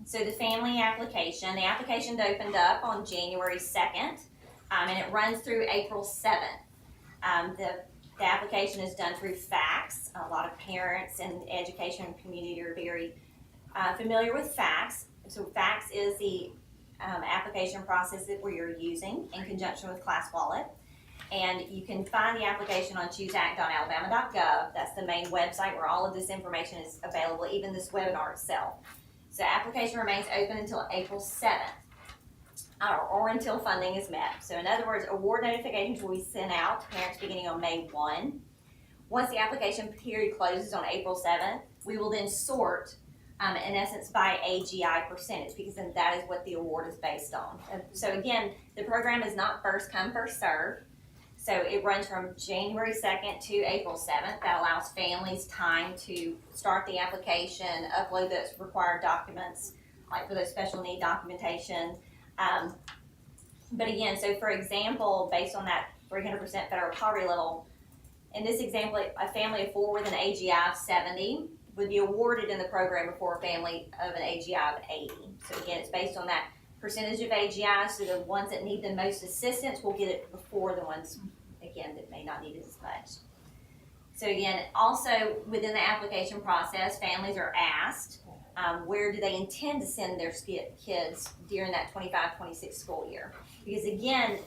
So the family application, the application opened up on January 2nd, and it runs through April 7th. The application is done through fax. A lot of parents and the education community are very familiar with fax. So fax is the application process that we are using in conjunction with ClassWallet. And you can find the application on chooseact.alabama.gov. That's the main website where all of this information is available, even this webinar itself. So the application remains open until April 7th. Or until funding is met. So in other words, award notifications will be sent out to parents beginning on May 1. Once the application period closes on April 7th, we will then sort, in essence, by AGI percentage, because then that is what the award is based on. So again, the program is not first come, first serve. So it runs from January 2nd to April 7th. That allows families time to start the application, upload those required documents, like for those special need documentation. But again, so for example, based on that 300% federal poverty level, in this example, a family of 4 with an AGI of 70 would be awarded in the program before a family of an AGI of 80. So again, it's based on that percentage of AGI, so the ones that need the most assistance will get it before the ones, again, that may not need it as much. So again, also within the application process, families are asked where do they intend to send their kids during that 25-26 school year. Because again,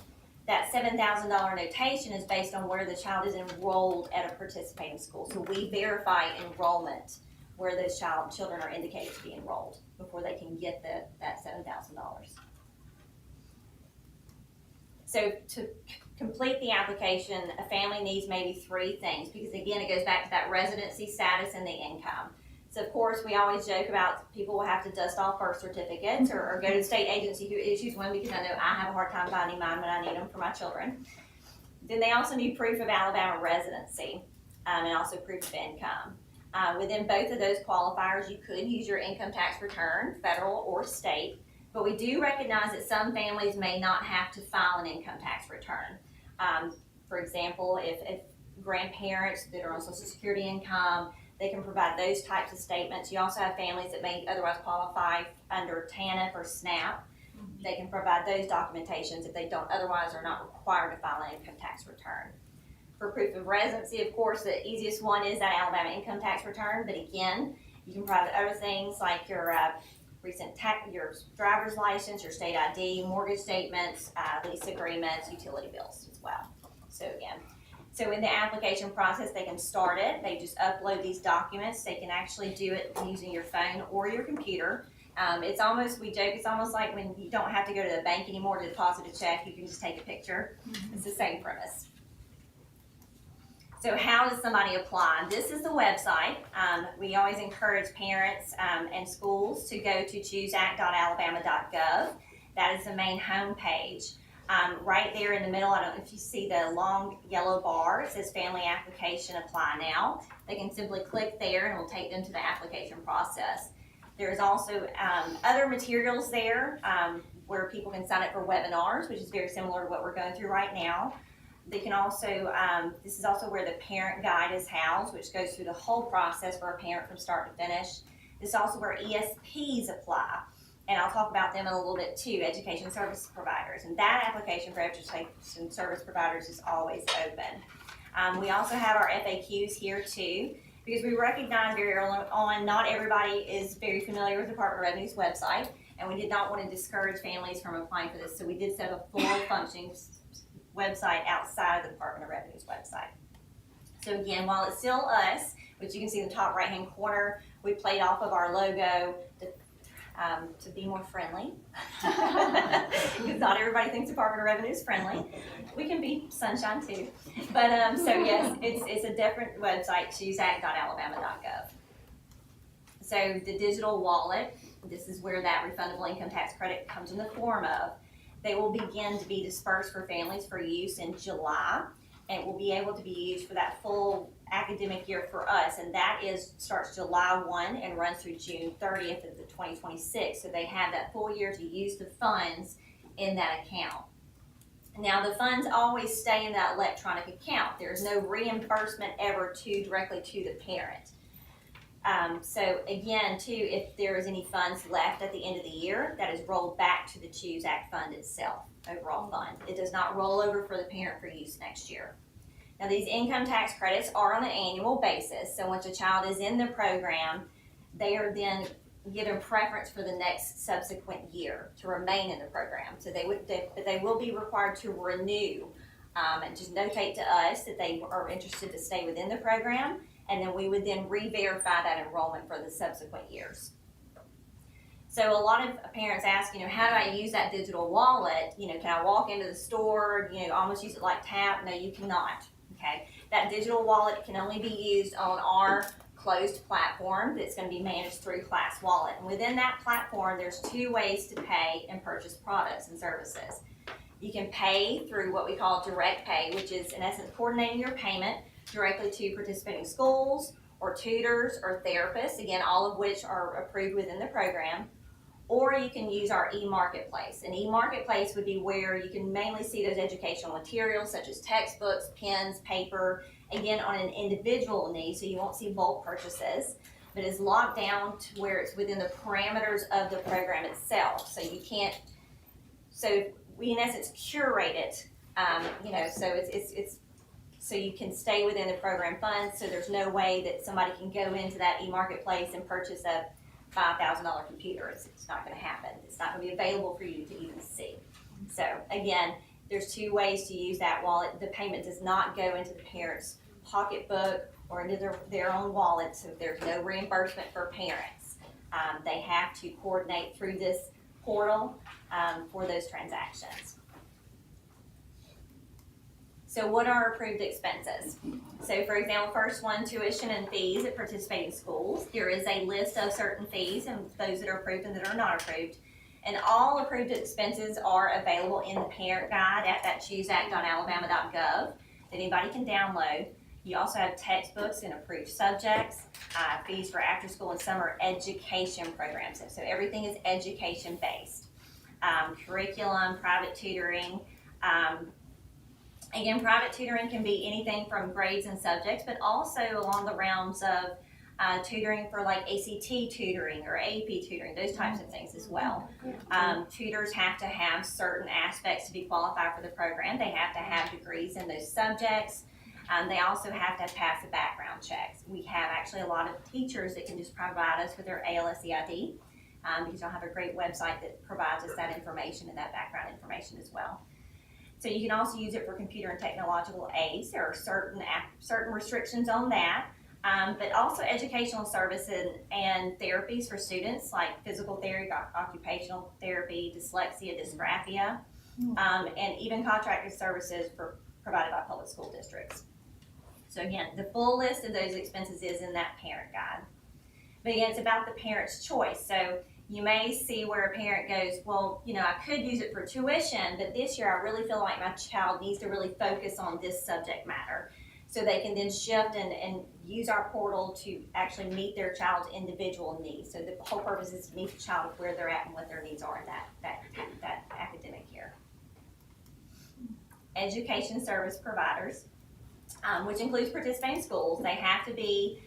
that $7,000 notation is based on where the child is enrolled at a participating school. So we verify enrollment where those children are indicated to be enrolled before they can get that $7,000. So to complete the application, a family needs maybe 3 things, because again, it goes back to that residency status and the income. So of course, we always joke about people will have to dust off birth certificates or go to the state agency who issues one, because I know I have a hard time finding mine when I need them for my children. Then they also need proof of Alabama residency and also proof of income. Within both of those qualifiers, you could use your income tax return, federal or state, but we do recognize that some families may not have to file an income tax return. For example, if grandparents that are on Social Security income, they can provide those types of statements. You also have families that may otherwise qualify under TANF or SNAP. They can provide those documentations if they don't otherwise are not required to file an income tax return. For proof of residency, of course, the easiest one is that Alabama income tax return, but again, you can provide other things like your your driver's license, your state ID, mortgage statements, lease agreements, utility bills as well. So again, so in the application process, they can start it. They just upload these documents. They can actually do it using your phone or your computer. It's almost, we joke, it's almost like when you don't have to go to the bank anymore to deposit a check, you can just take a picture. It's the same premise. So how does somebody apply? This is the website. We always encourage parents and schools to go to chooseact.alabama.gov. That is the main home page. Right there in the middle, I don't know if you see the long yellow bar, it says family application apply now. They can simply click there and it will take them to the application process. There's also other materials there where people can sign up for webinars, which is very similar to what we're going through right now. They can also, this is also where the parent guide is housed, which goes through the whole process for a parent from start to finish. This is also where ESPs apply. And I'll talk about them in a little bit too, education service providers. And that application for education service providers is always open. We also have our FAQs here too, because we recognize very early on, not everybody is very familiar with the Department of Revenue's website, and we did not want to discourage families from applying for this. So we did set up a full functioning website outside of the Department of Revenue's website. So again, while it's still us, which you can see in the top right-hand corner, we played off of our logo to be more friendly, because not everybody thinks Department of Revenue is friendly. We can be sunshine too. But so yes, it's a different website, chooseact.alabama.gov. So the digital wallet, this is where that refundable income tax credit comes in the form of. They will begin to be dispersed for families for use in July, and will be able to be used for that full academic year for us, and that starts July 1 and runs through June 30th of the 2026. So they have that full year to use the funds in that account. Now the funds always stay in that electronic account. There's no reimbursement ever directly to the parent. So again, too, if there is any funds left at the end of the year, that is rolled back to the Choose Act fund itself, overall fund. It does not roll over for the parent for use next year. Now these income tax credits are on an annual basis, so once a child is in the program, they are then given preference for the next subsequent year to remain in the program. So they will be required to renew and just notate to us that they are interested to stay within the program, and then we would then re-verify that enrollment for the subsequent years. So a lot of parents ask, how do I use that digital wallet? Can I walk into the store, almost use it like tap? No, you cannot, okay? That digital wallet can only be used on our closed platform that's going to be managed through Class Wallet. And within that platform, there's two ways to pay and purchase products and services. You can pay through what we call direct pay, which is in essence coordinating your payment directly to participating schools or tutors or therapists, again, all of which are approved within the program. Or you can use our e-marketplace. An e-marketplace would be where you can mainly see those educational materials such as textbooks, pens, paper, again on an individual need, so you won't see bulk purchases, but it's locked down to where it's within the parameters of the program itself. So you can't, so we in essence curate it, so it's so you can stay within the program funds, so there's no way that somebody can go into that e-marketplace and purchase a $5,000 computer. It's not going to happen. It's not going to be available for you to even see. So again, there's two ways to use that wallet. The payment does not go into the parent's pocketbook or into their own wallet, so there's no reimbursement for parents. They have to coordinate through this portal for those transactions. So what are approved expenses? So for example, first one, tuition and fees at participating schools. There is a list of certain fees and those that are approved and that are not approved. And all approved expenses are available in the parent guide at that chooseact.alabama.gov that anybody can download. You also have textbooks and approved subjects, fees for after school and summer education programs. So everything is education based. Curriculum, private tutoring. Again, private tutoring can be anything from grades and subjects, but also along the realms of tutoring for like ACT tutoring or AP tutoring, those types of things as well. Tutors have to have certain aspects to be qualified for the program. They have to have degrees in those subjects. They also have to pass the background checks. We have actually a lot of teachers that can just provide us with their ALS-EID because they'll have a great website that provides us that information and that background information as well. So you can also use it for computer and technological aids. There are certain restrictions on that, but also educational services and therapies for students like physical therapy, occupational therapy, dyslexia, dysgraphia, and even contracted services provided by public school districts. So again, the full list of those expenses is in that parent guide. But again, it's about the parent's choice. So you may see where a parent goes, well, you know, I could use it for tuition, but this year I really feel like my child needs to really focus on this subject matter. So they can then shift and use our portal to actually meet their child's individual needs. So the whole purpose is to meet the child where they're at and what their needs are in that academic year. Education service providers, which includes participating schools, they have to be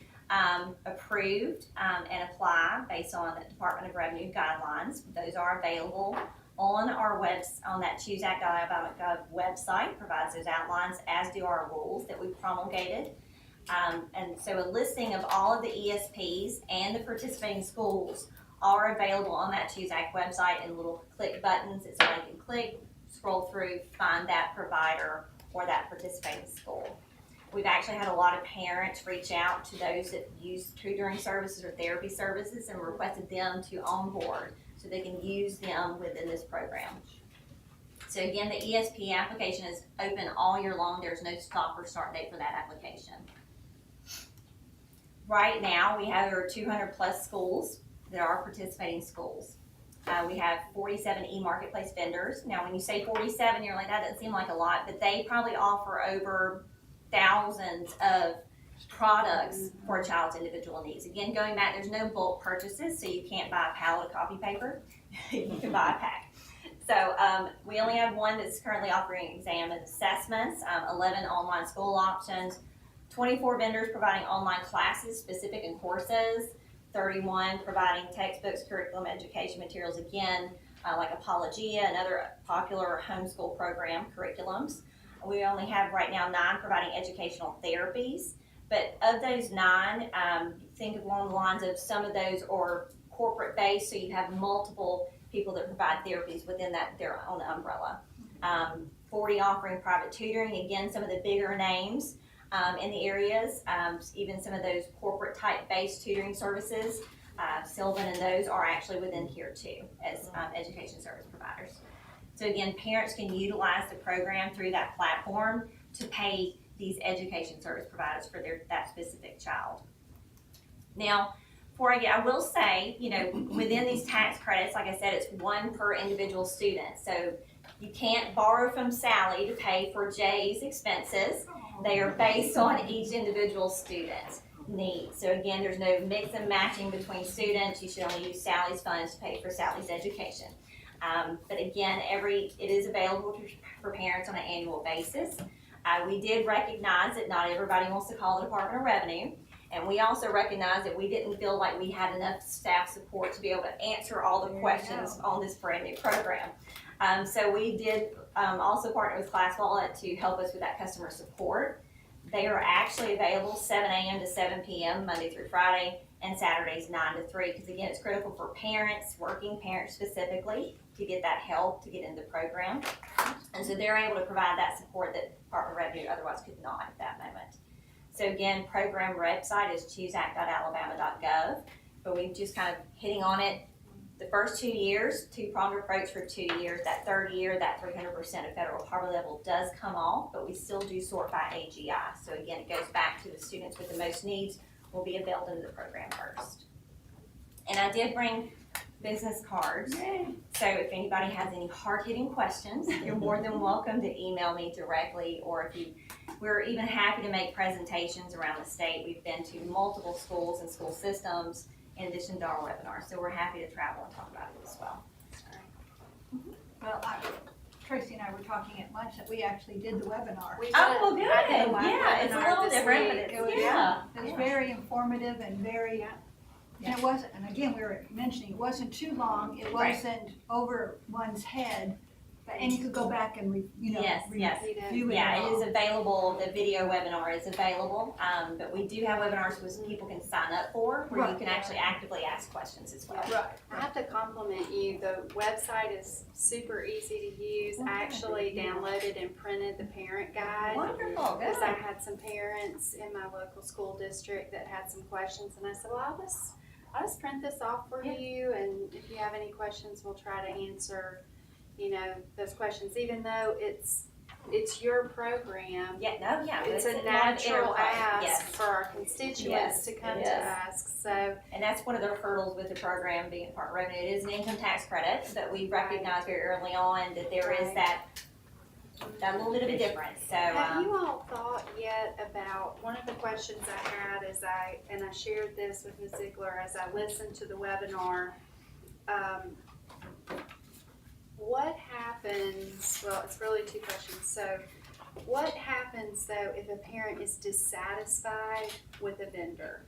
approved and apply based on the Department of Revenue guidelines. Those are available on our on that chooseact.alabama.gov website, provides those outlines, as do our rules that we promulgated. And so a listing of all of the ESPs and the participating schools are available on that Choose Act website in little click buttons. It's where you can click, scroll through, find that provider or that participating school. We've actually had a lot of parents reach out to those that use tutoring services or therapy services and requested them to onboard so they can use them within this program. So again, the ESP application is open all year long. There's no stop or start date for that application. Right now, we have over 200 plus schools that are participating schools. We have 47 e-marketplace vendors. Now, when you say 47, you're like, that doesn't seem like a lot, but they probably offer over thousands of products for a child's individual needs. Again, going back, there's no bulk purchases, so you can't buy a pallet of copy paper. You can buy a pack. So we only have one that's currently offering exam and assessments, 11 online school options, 24 vendors providing online classes, specific and courses, 31 providing textbooks, curriculum, education materials, again, like Apologia and other popular homeschool program curriculums. We only have right now 9 providing educational therapies, but of those 9, think along the lines of some of those are corporate based, so you have multiple people that provide therapies within that their own umbrella. 40 offering private tutoring, again, some of the bigger names in the areas, even some of those corporate type based tutoring services, Sylvan and those are actually within here too as education service providers. So again, parents can utilize the program through that platform to pay these education service providers for that specific child. Now, I will say, you know, within these tax credits, like I said, it's 1 per individual student. So you can't borrow from Sally to pay for Jay's expenses. They are based on each individual student's needs. So again, there's no mix and matching between students. You should only use Sally's funds to pay for Sally's education. But again, it is available for parents on an annual basis. We did recognize that not everybody wants to call the Department of Revenue. And we also recognize that we didn't feel like we had enough staff support to be able to answer all the questions on this brand new program. So we did also partner with Class Wallet to help us with that customer support. They are actually available 7 a.m. to 7 p.m. Monday through Friday, and Saturdays 9 to 3, because again, it's critical for parents, working parents specifically, to get that help to get into the program. And so they're able to provide that support that Department of Revenue otherwise could not at that moment. So again, program website is chooseact.alabama.gov, but we've just kind of hitting on it. The first 2 years, 2-pronged approach for 2 years. That 3rd year, that 300% of federal poverty level does come off, but we still do sort by AGI. So again, it goes back to the students with the most needs will be availed into the program first. And I did bring business cards. So if anybody has any hard-hitting questions, you're more than welcome to email me directly, or we're even happy to make presentations around the state. We've been to multiple schools and school systems in addition to our webinars, so we're happy to travel and talk about it as well. Well, Tracy and I were talking at lunch that we actually did the webinar. Oh, well, good. I did a live Yeah, it's a webinar little this different, but week. it's, It was very informative and very, and it wasn't, and again, we were mentioning, it wasn't too long, it Right. wasn't over one's head, and you could go back and Yes, yes. review it Yeah, it all. is available. The video webinar is available, but we do have webinars which people can sign up for, where you Right. can actually actively ask questions as well. Right. I have to compliment you. The website is super easy to use. I actually downloaded and printed the parent guide. Wonderful, good. Because I had some parents in my local school district that had some questions, and I said, well, I'll just print this off for you, and if you have any questions, we'll try to answer, those questions, even though it's it's your program. Yeah, no, yeah. It's a lot of natural interplay. ask Yes. for our constituents Yes, to come it to is. us, so. And that's one of the hurdles with the program being a part of revenue. It is an income tax credit, but we recognize very early on that there is that little bit of a difference, so, Have you all thought yet about, one of the questions I had and I shared this with Ms. Ziegler as I listened to the webinar, what happens, well, it's really two questions, so what happens though if a parent is dissatisfied with a vendor?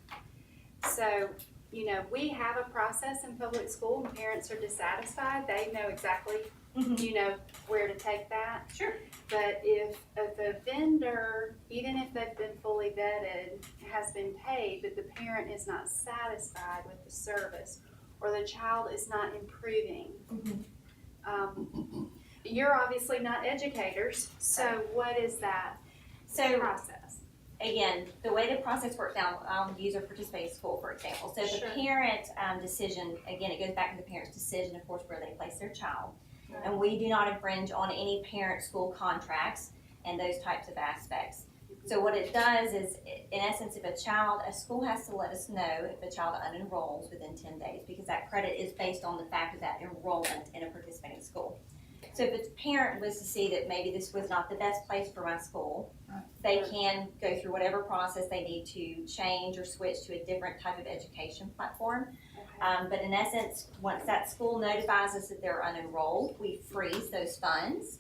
So, you know, we have a process in public school when parents are dissatisfied, they know exactly, you know, where to take that. Sure. But if a vendor, even if they've been fully vetted, has been paid, but the parent is not satisfied with the service, or the child is not improving, you're obviously not educators, so what is that so process? again, the way the process works now, I'll use a participating school, for example. So Sure. the parent decision, again, it goes back to the parent's decision, of course, where they place their child. And we do not infringe on any parent-school contracts and those types of aspects. So what it does is, in essence, if a school has to let us know if a child unenrolls within 10 days, because that credit is based on the fact of that enrollment in a participating school. So if a parent was to see that maybe this was not the best place for my school, they can go through whatever process they need to change or switch to a different type of education platform. But in essence, once that school notifies us that they're unenrolled, we freeze those funds.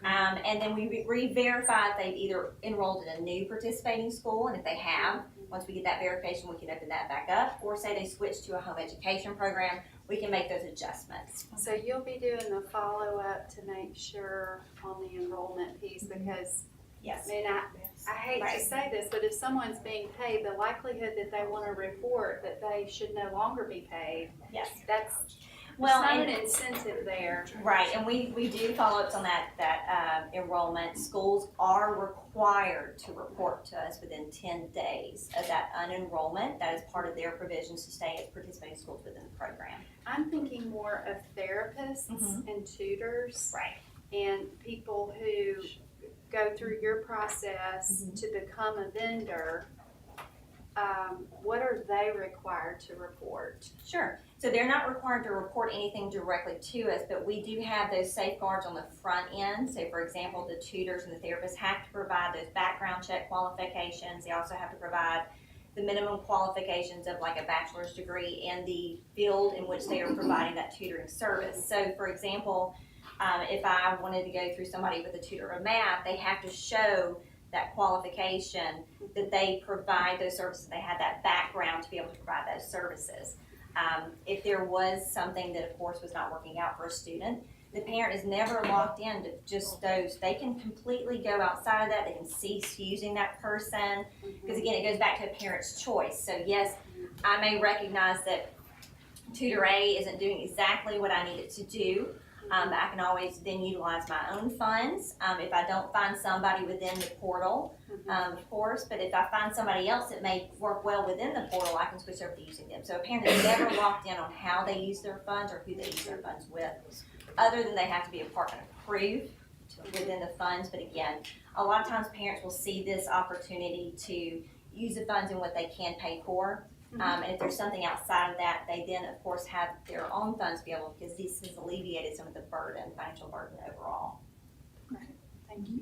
And then we re-verify if they've either enrolled in a new participating school, and if they have, once we get that verification, we can open that back up. Or say they switch to a home education program, we can make those adjustments. So you'll be doing the follow-up to make sure on the enrollment piece, because, I Yes. mean, I hate to Right. say this, but if someone's being paid, the likelihood that they want to report that they should no longer be paid, Yes. that's, Well, there's not and- an incentive there. Right, and we do follow-ups on that enrollment. Schools are required to report to us within 10 days of that unenrollment. That is part of their provisions to stay at participating schools within the program. I'm thinking more of therapists and tutors Right. and people who go through your process to become a vendor. What are they required to report? Sure. So they're not required to report anything directly to us, but we do have those safeguards on the front end. So for example, the tutors and the therapists have to provide those background check qualifications. They also have to provide the minimum qualifications of like a bachelor's degree and the field in which they are providing that tutoring service. So for example, if I wanted to go through somebody with a tutor of math, they have to show that qualification that they provide those services, they have that background to be able to provide those services. If there was something that of course was not working out for a student, the parent is never locked into just those. They can completely go outside of that, they can cease using that person, because again, it goes back to a parent's choice. So yes, I may recognize that tutor A isn't doing exactly what I need it to do, but I can always then utilize my own funds, if I don't find somebody within the portal, of course, but if I find somebody else that may work well within the portal, I can switch over to using them. So a parent is never locked in on how they use their funds or who they use their funds with, other than they have to be apartment approved within the funds. But again, a lot of times parents will see this opportunity to use the funds in what they can pay for. And if there's something outside of that, they then, of course, have their own funds to be able, because this has alleviated some of the burden, financial burden overall. Thank you.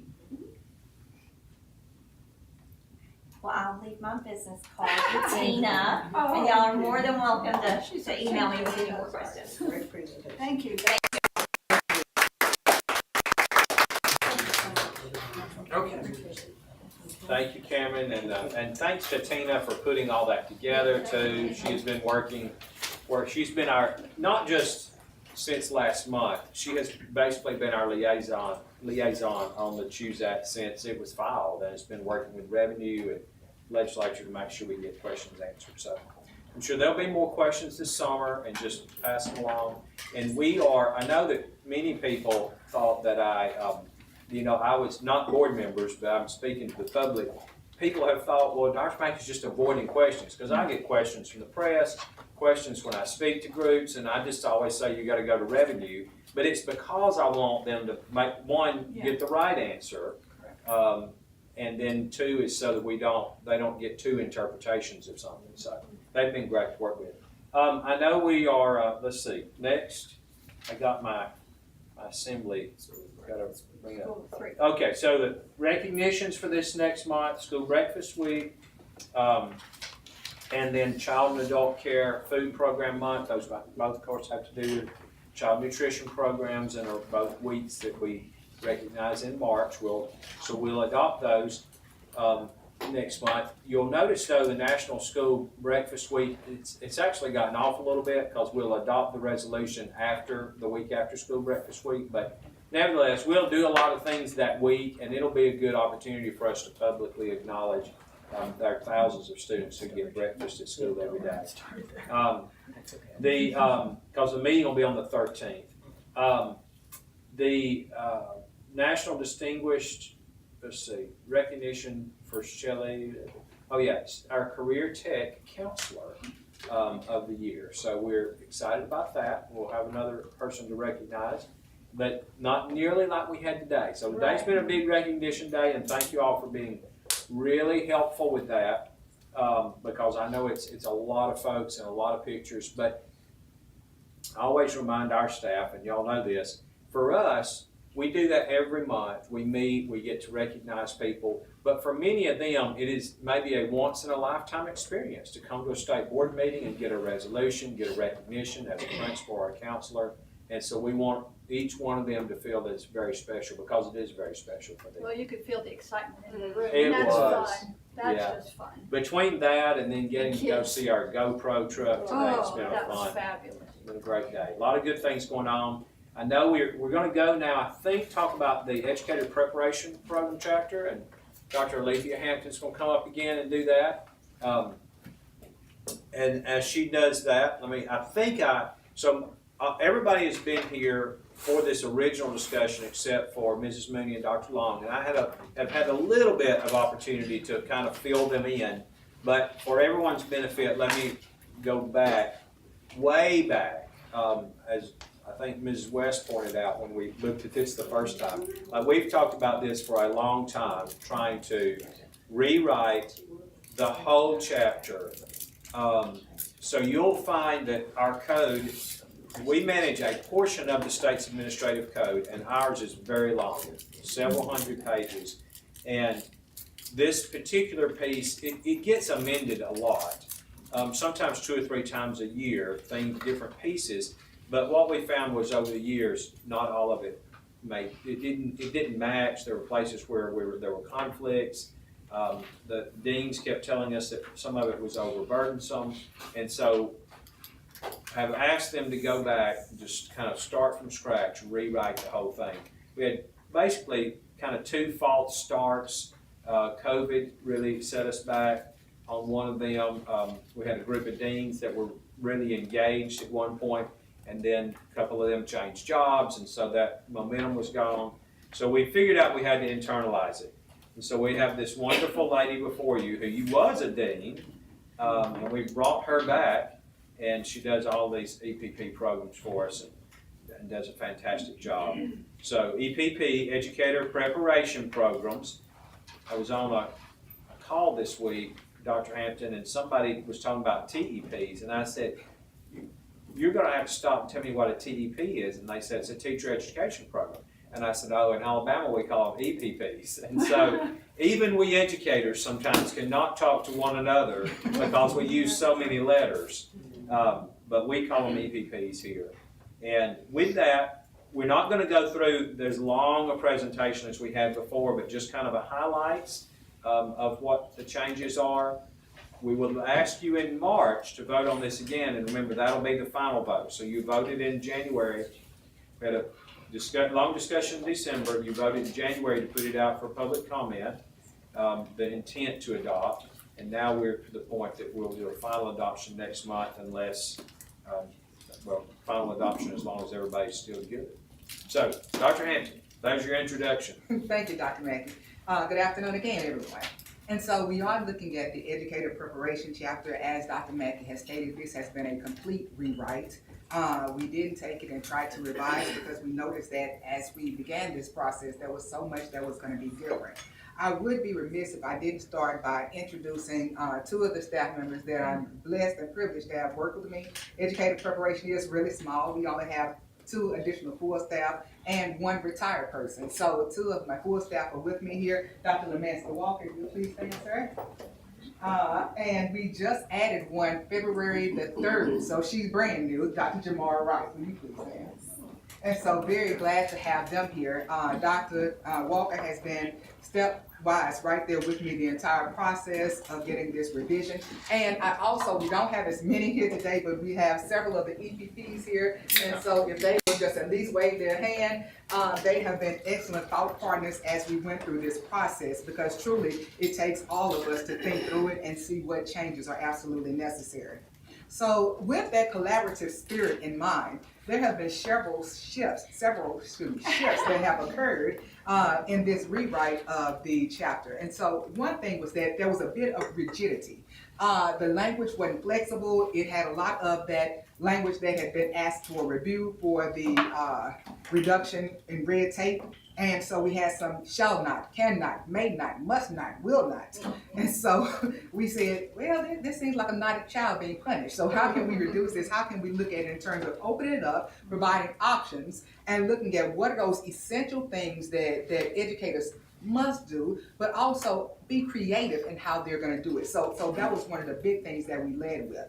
Well, I'll leave my business card to Tina, and y'all are more than welcome to email me with any more questions. Great presentation. Thank you. Okay. Thank you, Cameron, and thanks to Tina for putting all that together too. She's been she's been our, not just since last month, she has basically been our liaison on the CHOOSE Act since it was filed, and has been working with revenue and legislature to make sure we get questions answered. So I'm sure there'll be more questions this summer, and just pass them along. And I know that many people thought that I was not board members, but I'm speaking to the public. People have thought, well, Dr. Banks is just avoiding questions, because I get questions from the press, questions when I speak to groups, and I just always say you gotta go to revenue. but it's because I want them to make, one, get the right answer. And then two is so that they don't get two interpretations of something. So they've been great to work with. I know we are, let's see, next, I got my assembly, gotta bring up. Okay, so the recognitions for this next month, School Breakfast Week, and then Child and Adult Care Food Program Month. Those both, of course, have to do with child nutrition programs and are both weeks that we recognize in March. So we'll adopt those next month. You'll notice, though, the National School Breakfast Week, it's actually gotten off a little bit because we'll adopt the resolution after the week after School Breakfast Week. But nevertheless, we'll do a lot of things that week, and it'll be a good opportunity for us to publicly acknowledge there are thousands of students who get breakfast at school every day. Because the meeting will be on the 13th. The National Distinguished, recognition for Shelley. Oh yes, our Career Tech Counselor of the Year. So we're excited about that. We'll have another person to recognize, but not nearly like we had today. So today's been a big recognition day, and thank you all for being really helpful with that, because I know it's a lot of folks and a lot of pictures, but I always remind our staff, and y'all know this, for us, we do that every month. We meet, we get to recognize people, but for many of them, it is maybe a once-in-a-lifetime experience to come to a state board meeting and get a resolution, get a recognition as a principal or a counselor, and so we want each one of them to feel that it's very special, because it is very special for them. Well, you could feel the excitement in the room, It and that's was. fun. That's Yeah. just fun. Between that and then getting to go kids. see our GoPro truck today, it's Oh, been a that was fun. fabulous. It's been a great day. A lot of good things going on. I know we're going to go now, I think, talk about the Educator Preparation Program chapter, and Dr. Alethea Hampton's going to come up again and do that. And as she does that, everybody has been here for this original discussion except for Mrs. Mooney and Dr. Long, and I have had a little bit of opportunity to kind of fill them in, but for everyone's benefit, let me go back, way back, as I think Mrs. West pointed out when we looked at this the first time. We've talked about this for a long time, trying to rewrite the whole chapter. So you'll find that our code, we manage a portion of the state's administrative code, and ours is very long, several hundred pages. And this particular piece, it gets amended a lot, sometimes 2 or 3 times a year, different pieces. But what we found was over the years, not all of it didn't match. There were places where there were conflicts. The deans kept telling us that some of it was overburdensome, and so I've asked them to go back, just kind of start from scratch, rewrite the whole thing. We had basically kind of 2 false starts. COVID really set us back on one of them. We had a group of deans that were really engaged at one point, and then a couple of them changed jobs, and so that momentum was gone. So we figured out we had to internalize it. And so we have this wonderful lady before you who was a dean, and we brought her back, and she does all these EPP programs for us and does a fantastic job. So EPP, Educator Preparation Programs. I was on a call this week, Dr. Hampton, and somebody was talking about TEPs, and I said, you're going to have to stop and tell me what a TEP is. And they said, it's a teacher education program. And I said, oh, in Alabama we call them EPPs. And so even we educators sometimes cannot talk to one another because we use so many letters. But we call them EPPs here. And with that, we're not going to go through as long a presentation as we had before, but just kind of a highlights of what the changes are. We will ask you in March to vote on this again, and remember, that'll be the final vote. So you voted in January. We had a long discussion in December. You voted in January to put it out for public comment, the intent to adopt, and now we're to the point that we'll do a final adoption next month unless, final adoption as long as everybody's still good. So, Dr. Hampton, there's your introduction. Thank you, Dr. Mackey. Good afternoon again, everyone. And so we are looking at the educator preparation chapter. As Dr. Mackey has stated, this has been a complete rewrite. We didn't take it and try to revise because we noticed that as we began this process, there was so much that was going to be different. I would be remiss if I didn't start by introducing two of the staff members that I'm blessed and privileged to have work with me. Educator preparation is really small. We only have 2 additional full staff and 1 retired person. So 2 of my full staff are with me here. Dr. LaMaster Walker, if you'll please stand, sir. And we just added one February the 3rd, so she's brand new, Dr. Jamara Rice. Will you please stand? And so very glad to have them here. Dr. Walker has been stepwise right there with me the entire process of getting this revision. And we don't have as many here today, but we have several of the EPPs here. And so if they would just at least wave their hand, they have been excellent thought partners as we went through this process, because truly it takes all of us to think through it and see what changes are absolutely necessary. So with that collaborative spirit in mind, there have been several shifts that have occurred in this rewrite of the chapter. And so one thing was that there was a bit of rigidity. The language wasn't flexible. It had a lot of that language that had been asked for review for the reduction in red tape. And so we had some shall not, cannot, may not, must not, will not. And so we said, well, this seems like a naughty child being punished. So how can we reduce this? How can we look at it in terms of opening it up, providing options, and looking at what are those essential things that educators must do, but also be creative in how they're going to do it. So that was one of the big things that we led with.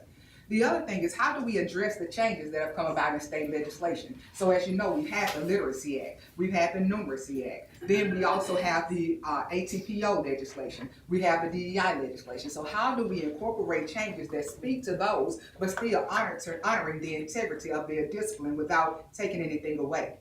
The other thing is, how do we address the changes that have come about in state legislation? So as you know, we've had the Literacy Act, we've had the Numeracy Act, then we also have the ATPO legislation, we have the DEI legislation. So how do we incorporate changes that speak to those, but still honoring the integrity of their discipline without taking anything away?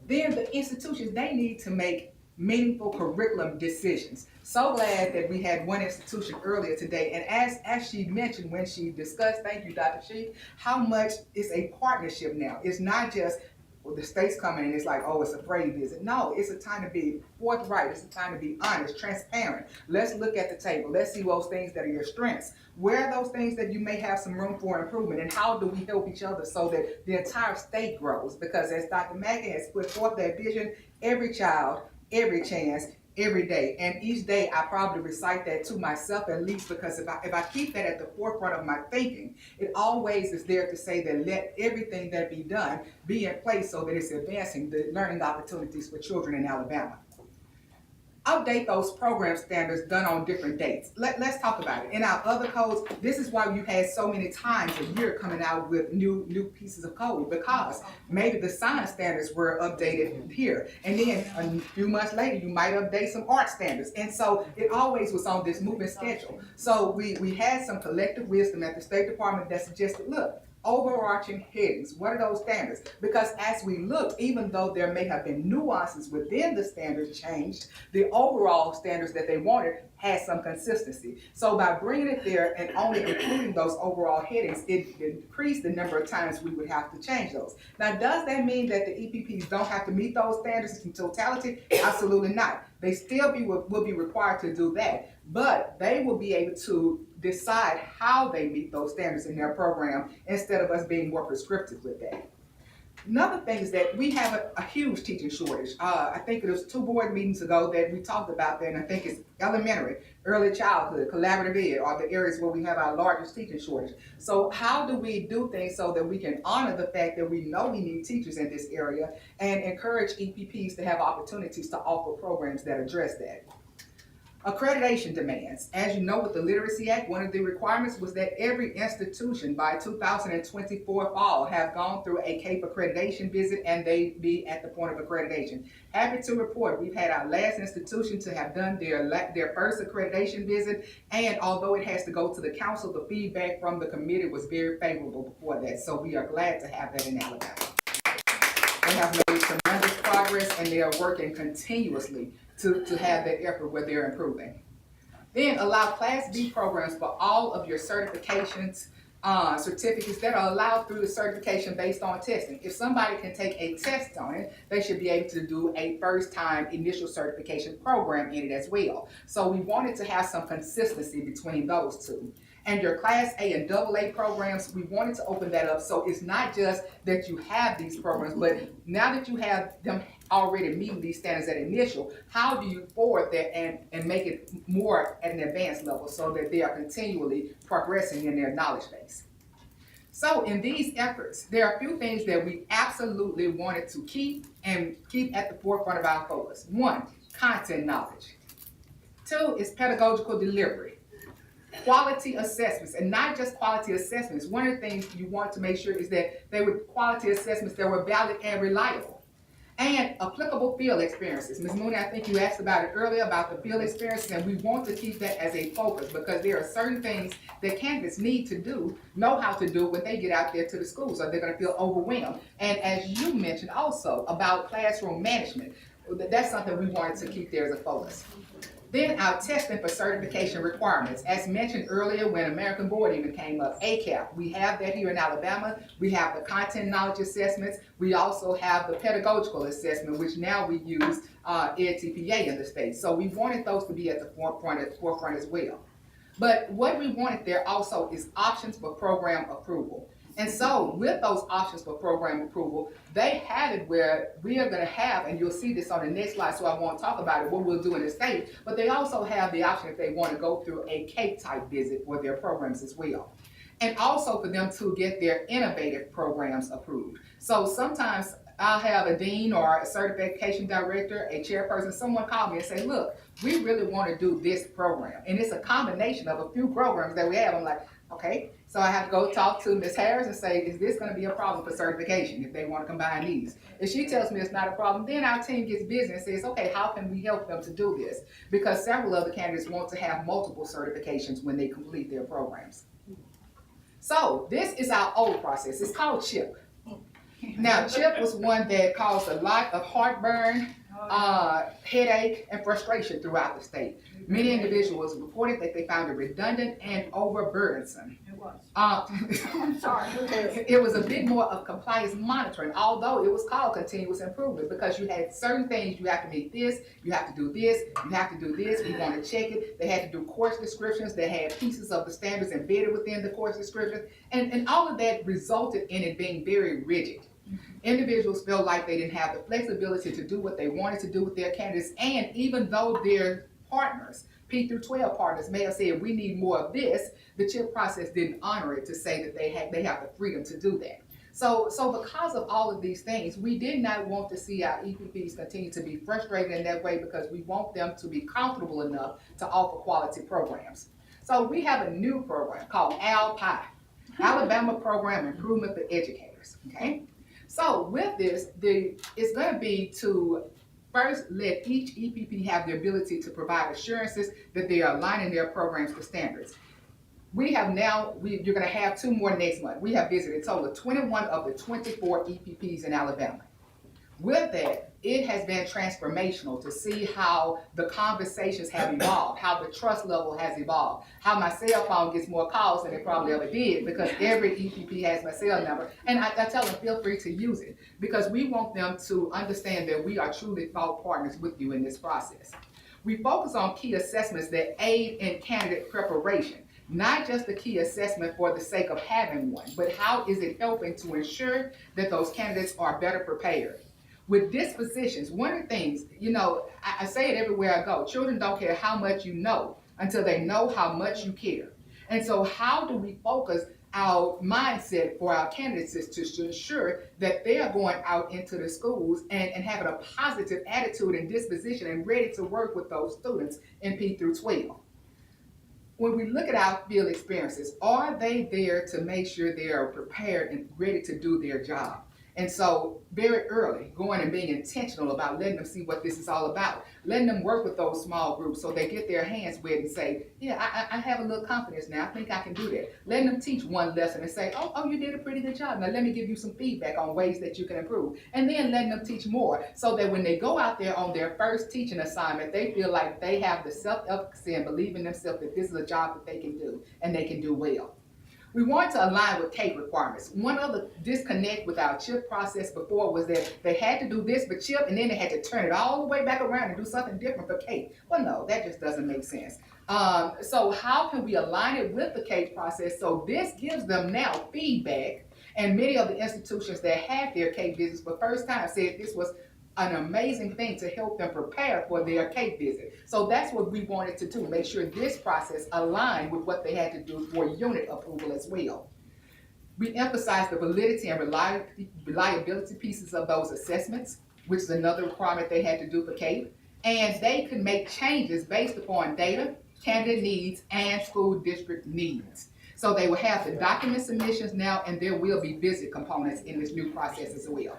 Then the institutions, they need to make meaningful curriculum decisions. So glad that we had one institution earlier today, and as she mentioned when she discussed, thank you, Dr. Sheik, how much it's a partnership now. It's not just, well, the state's coming and it's like, oh, it's a free visit. No, it's a time to be forthright. It's a time to be honest, transparent. Let's look at the table. Let's see those things that are your strengths. Where are those things that you may have some room for improvement, and how do we help each other so that the entire state grows? Because as Dr. Mackey has put forth that vision, every child, every chance, every day. And each day I probably recite that to myself at least, because if I keep that at the forefront of my thinking, it always is there to say that let everything that be done be in place so that it's advancing the learning opportunities for children in Alabama. Update those program standards done on different dates. Let's talk about it. In our other codes, this is why you had so many times a year coming out with new pieces of code, because maybe the science standards were updated here, and then a few months later you might update some art standards. And so it always was on this moving schedule. So we had some collective wisdom at the State Department that suggested, look, overarching headings. What are those standards? Because as we looked, even though there may have been nuances within the standards changed, the overall standards that they wanted had some consistency. So by bringing it there and only including those overall headings, it decreased the number of times we would have to change those. Now, does that mean that the EPPs don't have to meet those standards in totality? Absolutely not. They still will be required to do that, but they will be able to decide how they meet those standards in their program instead of us being more prescriptive with that. Another thing is that we have a huge teaching shortage. I think it was 2 board meetings ago that we talked about that, and I think it's elementary, early childhood, collaborative ed are the areas where we have our largest teaching shortage. So how do we do things so that we can honor the fact that we know we need teachers in this area and encourage EPPs to have opportunities to offer programs that address that? Accreditation demands. As you know, with the Literacy Act, one of the requirements was that every institution by 2024 fall have gone through a CAPE accreditation visit and they be at the point of accreditation. Happy to report we've had our last institution to have done their first accreditation visit, and although it has to go to the council, the feedback from the committee was very favorable before that. So we are glad to have that in Alabama. They have made tremendous progress and they are working continuously to have that effort where they're improving. Then allow Class B programs for all of your certifications certificates that are allowed through the certification based on testing. If somebody can take a test on it, they should be able to do a first-time initial certification program in it as well. So we wanted to have some consistency between those two. And your Class A and AA programs, we wanted to open that up, so it's not just that you have these programs, but now that you have them already meeting these standards at initial, how do you forward that and make it more at an advanced level so that they are continually progressing in their knowledge base? So in these efforts, there are a few things that we absolutely wanted to keep at the forefront of our focus. 1, content knowledge. 2 is pedagogical delivery. Quality assessments, and not just quality assessments. One of the things you want to make sure is that they were quality assessments that were valid and reliable. And applicable field experiences. Ms. Mooney, I think you asked about it earlier about the field experiences, and we want to keep that as a focus because there are certain things that candidates need to do, know how to do when they get out there to the schools, or they're going to feel overwhelmed. And as you mentioned also about classroom management, that's something we wanted to keep there as a focus. Then our testing for certification requirements. As mentioned earlier when American Board even came up, ACAP, we have that here in Alabama. We have the content knowledge assessments. We also have the pedagogical assessment, which now we use EdTPA in the state. So we wanted those to be at the forefront as well. But what we wanted there also is options for program approval. And so with those options for program approval, they have it where we are going to have, and you'll see this on the next slide, so I won't talk about it, what we'll do in the state, but they also have the option if they want to go through a CAPE type visit for their programs as well. And also for them to get their innovative programs approved. So sometimes I'll have a dean or a certification director, a chairperson, someone call me and say, look, we really want to do this program. And it's a combination of a few programs that we have. I'm like, okay, so I have to go talk to Ms. Harris and say, is this going to be a problem for certification if they want to combine these? If she tells me it's not a problem, then our team gets busy and says, okay, how can we help them to do this? Because several other candidates want to have multiple certifications when they complete their programs. So this is our old process. It's called CHIP. Now, CHIP was one that caused a lot of heartburn, headache, and frustration throughout the state. Many individuals reported that they found it redundant and overburdensome. It was. I'm sorry. It was a bit more of compliance monitoring, although it was called continuous improvement because you had certain things, you have to meet this, you have to do this, you have to do this, we want to check it. They had to do course descriptions, they had pieces of the standards embedded within the course description, and all of that resulted in it being very rigid. Individuals felt like they didn't have the flexibility to do what they wanted to do with their candidates, and even though their partners, P through 12 partners, may have said we need more of this, the CHIP process didn't honor it to say that they have the freedom to do that. So because of all of these things, we did not want to see our EPPs continue to be frustrated in that way because we want them to be comfortable enough to offer quality programs. So we have a new program called ALPI, Alabama Program Improvement for Educators, okay? So with this, it's going to be to first let each EPP have the ability to provide assurances that they are aligning their programs to standards. We have now, you're going to have 2 more next month. We have visited a total of 21 of the 24 EPPs in Alabama. With that, it has been transformational to see how the conversations have evolved, how the trust level has evolved, how my cell phone gets more calls than it probably ever did because every EPP has my cell number. And I tell them, feel free to use it because we want them to understand that we are truly thought partners with you in this process. We focus on key assessments that aid in candidate preparation. Not just the key assessment for the sake of having one, but how is it helping to ensure that those candidates are better prepared. With dispositions, one of the things, I say it everywhere I go, children don't care how much you know until they know how much you care. And so how do we focus our mindset for our candidates is to ensure that they are going out into the schools and having a positive attitude and disposition and ready to work with those students in P through 12. When we look at our field experiences, are they there to make sure they are prepared and ready to do their job? And so very early, going and being intentional about letting them see what this is all about, letting them work with those small groups so they get their hands wet and say, yeah, I have a little confidence now, I think I can do that. Letting them teach one lesson and say, oh, you did a pretty good job. Now let me give you some feedback on ways that you can improve. And then letting them teach more so that when they go out there on their first teaching assignment, they feel like they have the self-efficacy and believe in themselves that this is a job that they can do and they can do well. We wanted to align with CAPE requirements. One of the disconnect with our CHIP process before was that they had to do this for CHIP and then they had to turn it all the way back around and do something different for CAPE. Well, no, that just doesn't make sense. So how can we align it with the CAPE process so this gives them now feedback? And many of the institutions that had their CAPE visits for the first time said this was an amazing thing to help them prepare for their CAPE visit. So that's what we wanted to do, make sure this process aligned with what they had to do for unit approval as well. We emphasized the validity and reliability pieces of those assessments, which is another requirement they had to do for CAPE. And they could make changes based upon data, candidate needs, and school district needs. So they will have the document submissions now, and there will be visit components in this new process as well.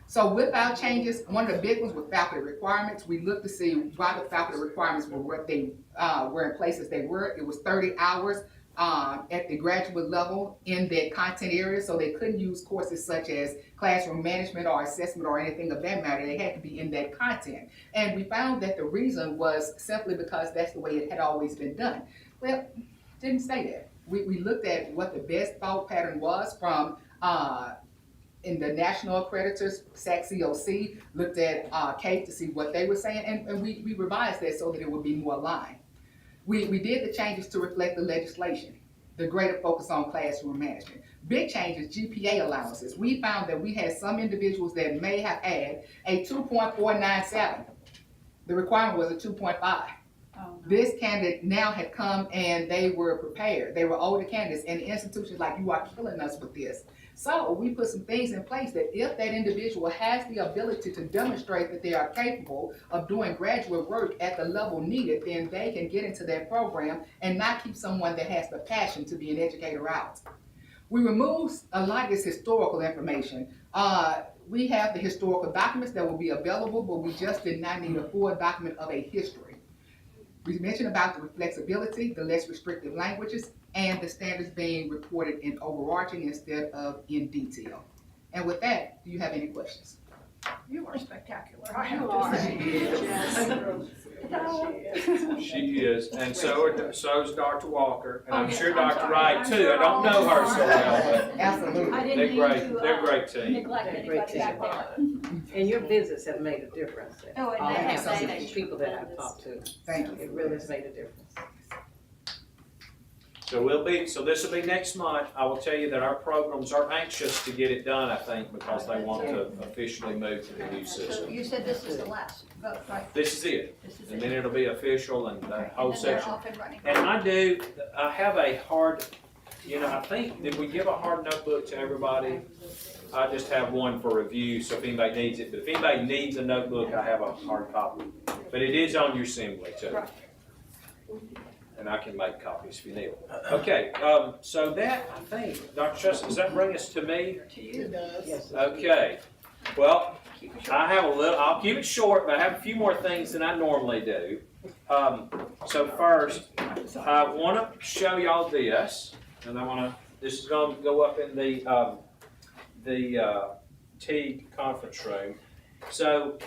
So with our changes, one of the big ones with faculty requirements, we looked to see why the faculty requirements were what they were in place as they were. It was 30 hours at the graduate level in their content area, so they couldn't use courses such as classroom management or assessment or anything of that matter. They had to be in that content. And we found that the reason was simply because that's the way it had always been done. Well, didn't say that. We looked at what the best thought pattern was from in the national accreditors, SAC-COC, looked at CAPE to see what they were saying, and we revised that so that it would be more aligned. We did the changes to reflect the legislation, the greater focus on classroom management. Big changes, GPA allowances. We found that we had some individuals that may have had a 2.497. The requirement was a 2.5. This candidate now had come and they were prepared. They were older candidates, and the institution's like, you are killing us with this. So we put some things in place that if that individual has the ability to demonstrate that they are capable of doing graduate work at the level needed, then they can get into that program and not keep someone that has the passion to be an educator out. We removed a lot of this historical information. We have the historical documents that will be available, but we just did not need a full document of a history. We mentioned about the flexibility, the less restrictive languages, and the standards being reported in overarching instead of in detail. And with that, do you have any questions? You are spectacular. I You have to are. say. She is, and so is Dr. Walker, and I'm sure Dr. Wright too. I don't know her so well, Absolutely. I but didn't they're mean great, to, they're a great team. neglect They're a anybody great back team. there. And your visits have made a difference. Oh, and All they the have. people that I've talked to, Thank you. it really has made a difference. So this will be next month. I will tell you that our programs are anxious to get it done, I think, because they want to officially move to the new So system. you said this is the last vote, right? This is it, This is and it. then it'll be official and the Okay, whole and then they're section. off and running. And I have a hard, I think, did we give a hard notebook to everybody? I just have one for review, so if anybody needs it, but if anybody needs a notebook, I have a hard copy. But it is on your assembly too. Right. And I can make copies if you need them. Okay, so that, I think, Dr. Chester, does that bring us to me? To you. It does. Yes. Okay, well, Keep it short. I have a little, I'll keep it short, but I have a few more things than I normally do. So first, I wanna show y'all this, and this is gonna go up in the Teague conference room. So,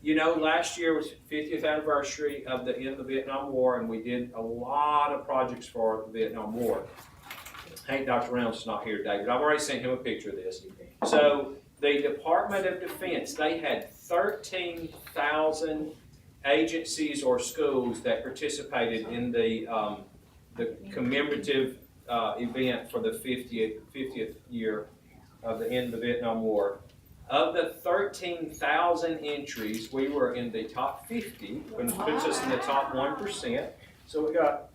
last year was 50th anniversary of the end of the Vietnam War, and we did a lot of projects for the Vietnam War. Hey, Dr. Reynolds is not here today, but I've already sent him a picture of this. So, the Department of Defense, they had 13,000 agencies or schools that participated in the commemorative event for the 50th year of the end of the Vietnam War. Of the 13,000 entries, we were in the top 50, which puts us in the top 1%. So we got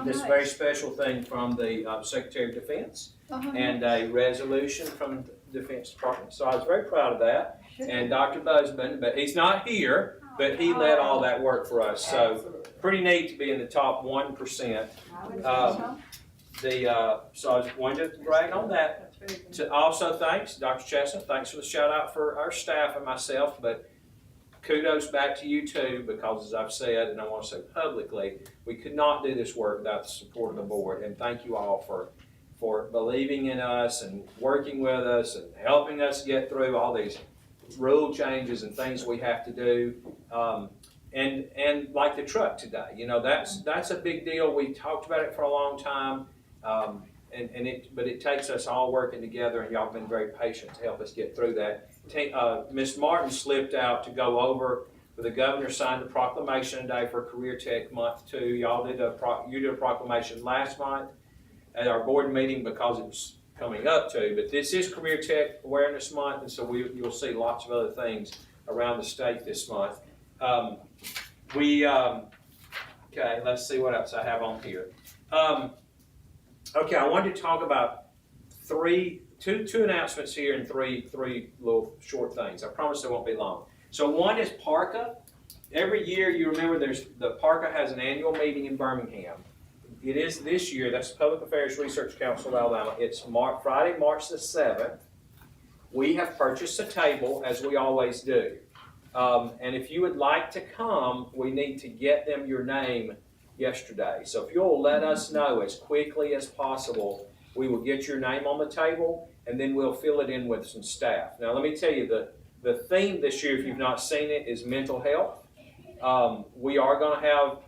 this very special thing from the Secretary of Defense and a resolution from the Defense Department. So I was very proud of that. And Dr. Bozeman, but he's not here, but he led all that work for us. So pretty neat to be in the top 1%. So I was going to brag on that. Also, thanks, Dr. Chestnut, thanks for the shout out for our staff and myself, but kudos back to you too, because as I've said, and I want to say publicly, we could not do this work without the support of the board, and thank you all for believing in us and working with us and helping us get through all these rule changes and things we have to do. And like the truck today, that's a big deal. We talked about it for a long time. but it takes us all working together, and y'all have been very patient to help us get through that. Ms. Martin slipped out to go over, but the governor signed a proclamation today for Career Tech Month too. You did a proclamation last month at our board meeting because it was coming up too, but this is Career Tech Awareness Month, and so you'll see lots of other things around the state this month. Okay, let's see what else I have on here. Okay, I wanted to talk about two announcements here and three little short things. I promise they won't be long. So one is PARCA. Every year, you remember the PARCA has an annual meeting in Birmingham. It is this year, that's the Public Affairs Research Council of Alabama. It's Friday, March the 7th. We have purchased a table, as we always do. And if you would like to come, we need to get them your name yesterday. So if you'll let us know as quickly as possible, we will get your name on the table, and then we'll fill it in with some staff. Now, let me tell you, the theme this year, if you've not seen it, is mental health. We are going to have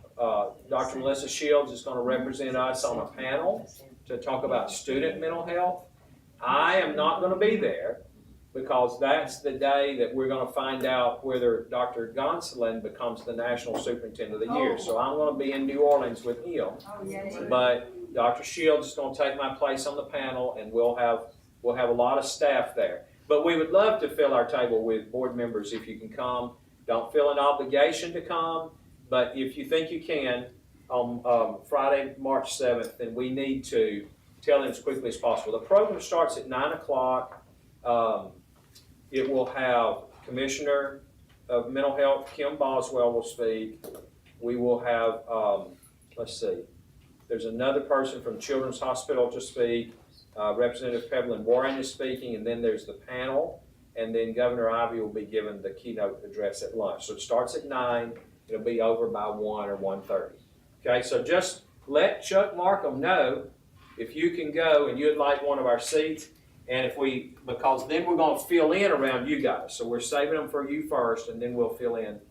Dr. Melissa Shields is going to represent us on a panel to talk about student mental health. I am not going to be there because that's the day that we're going to find out whether Dr. Gonsolin becomes the National Superintendent of the Year. So I'm going to be in New Orleans with him. But Dr. Shields is going to take my place on the panel, and we'll have a lot of staff there. But we would love to fill our table with board members if you can come. Don't feel an obligation to come, but if you think you can, on Friday, March 7th, then we need to tell them as quickly as possible. The program starts at 9 o'clock. It will have Commissioner of Mental Health, Kim Boswell, will speak. We will have, there's another person from Children's Hospital to speak. Representative Pebblin Warren is speaking, and then there's the panel, and then Governor Ivey will be giving the keynote address at lunch. So it starts at 9, it'll be over by 1 or 1:30. Okay, so just let Chuck Markham know if you can go and you'd like one of our seats, and because then we're going to fill in around you guys. So we're saving them for you first, and then we'll fill in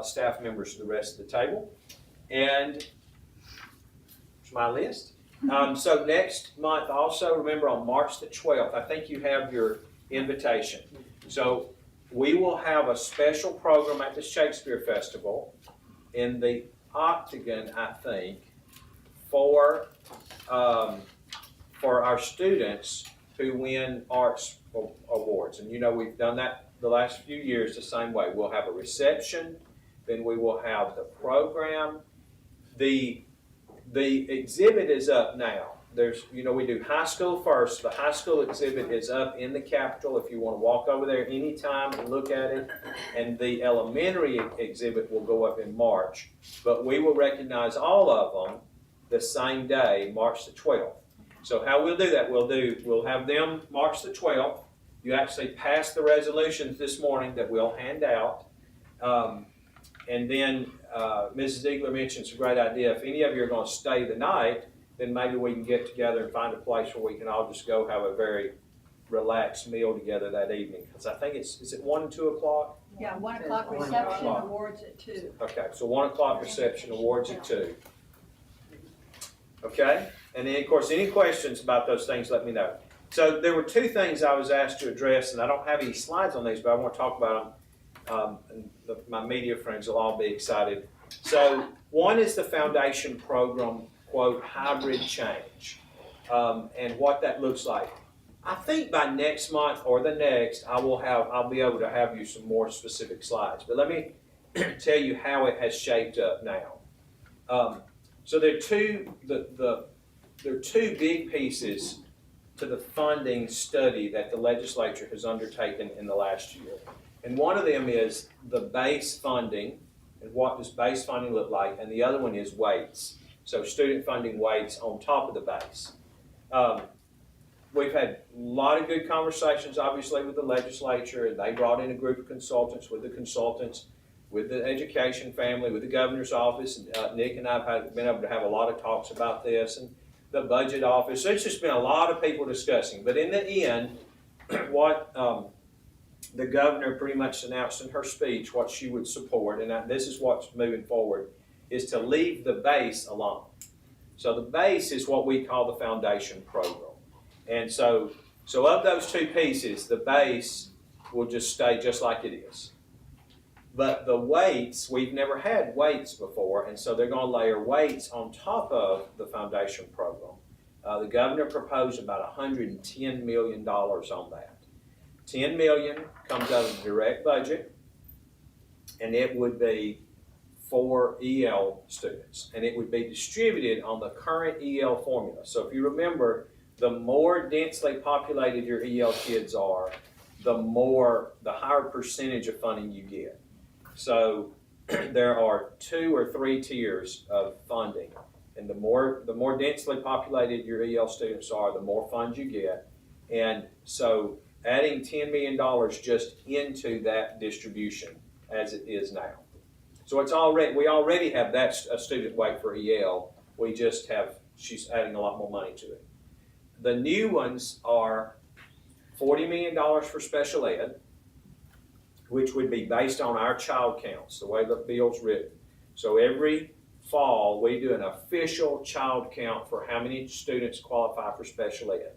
staff members to the rest of the table. And here's my list. So next month also, remember on March the 12th, I think you have your invitation. So we will have a special program at the Shakespeare Festival in the Octagon, I think, for our students who win arts awards. And you know we've done that the last few years the same way. We'll have a reception, then we will have the program. The exhibit is up now. We do high school first. The high school exhibit is up in the Capitol if you want to walk over there anytime and look at it. And the elementary exhibit will go up in March. But we will recognize all of them the same day, March the 12th. So how we'll do that, we'll have them March the 12th. You actually passed the resolutions this morning that we'll hand out. And then Mrs. Ziegler mentioned it's a great idea. If any of you are going to stay the night, then maybe we can get together and find a place where we can all just go have a very relaxed meal together that evening. Because I think is it 1 and 2 o'clock? Yeah, 1 o'clock reception, awards at 2. Okay, so 1 o'clock reception, awards at 2. Okay? And then, of course, any questions about those things, let me know. So there were 2 things I was asked to address, and I don't have any slides on these, but I want to talk about them. My media friends will all be excited. So one is the foundation program, quote, hybrid change, and what that looks like. I think by next month or the next, I'll be able to have you some more specific slides. But let me tell you how it has shaped up now. So there are two big pieces to the funding study that the legislature has undertaken in the last year. And one of them is the base funding, and what does base funding look like, and the other one is weights. So student funding weights on top of the base. We've had a lot of good conversations, obviously, with the legislature, and they brought in a group of consultants, with the education family, with the governor's office. And Nick and I have been able to have a lot of talks about this, and the budget office. So it's just been a lot of people discussing. But in the end, what the governor pretty much announced in her speech, what she would support, and this is what's moving forward, is to leave the base alone. So the base is what we call the foundation program. And so of those two pieces, the base will just stay just like it is. But the weights, we've never had weights before, and so they're going to layer weights on top of the foundation program. The governor proposed about $110 million on that. $10 million comes out of the direct budget, and it would be for EL students, and it would be distributed on the current EL formula. So if you remember, the more densely populated your EL kids are, the higher percentage of funding you get. So there are 2 or 3 tiers of funding, and the more densely populated your EL students are, the more funds you get. And so adding $10 million just into that distribution as it is now. So we already have that a student weight for EL. She's adding a lot more money to it. The new ones are $40 million for special ed, which would be based on our child counts, the way the bill's written. So every fall, we do an official child count for how many students qualify for special ed.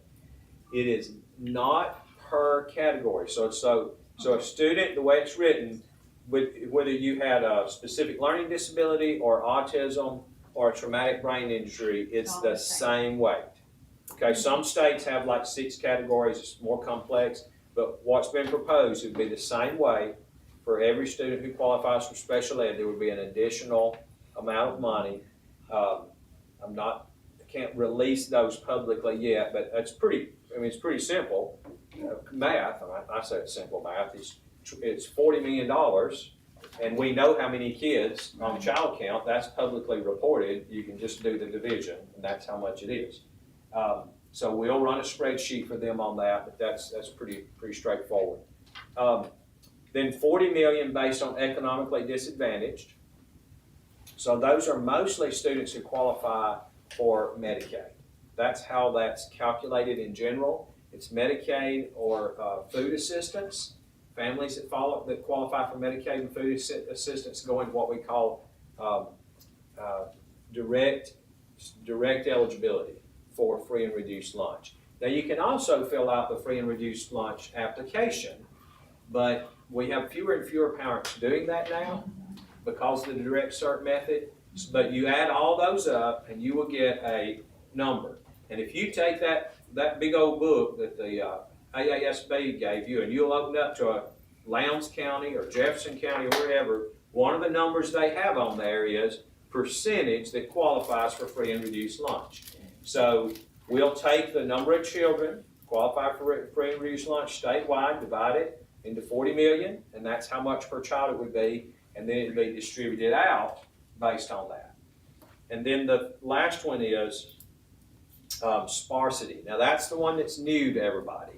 It is not per category. So a student, the way it's written, whether you had a specific learning disability or autism or a traumatic brain injury, it's the same weight. Okay, some states have like 6 categories, it's more complex, but what's been proposed would be the same way for every student who qualifies for special ed. There would be an additional amount of money. I can't release those publicly yet, but it's pretty simple math. I say it's simple math. It's $40 million, and we know how many kids on child count. That's publicly reported. You can just do the division, and that's how much it is. So we'll run a spreadsheet for them on that, but that's pretty straightforward. Then $40 million based on economically disadvantaged. So those are mostly students who qualify for Medicaid. That's how that's calculated in general. It's Medicaid or food assistance. Families that qualify for Medicaid and food assistance go into what we call direct eligibility for free and reduced lunch. Now you can also fill out the free and reduced lunch application, but we have fewer and fewer parents doing that now because of the direct cert method. But you add all those up and you will get a number. And if you take that big old book that the AASB gave you and you'll open up to a Lowndes County or Jefferson County or wherever, one of the numbers they have on there is percentage that qualifies for free and reduced lunch. So we'll take the number of children qualify for free and reduced lunch statewide, divide it into 40 million, and that's how much per child it would be, and then it'd be distributed out based on that. And then the last one is sparsity. Now that's the one that's new to everybody.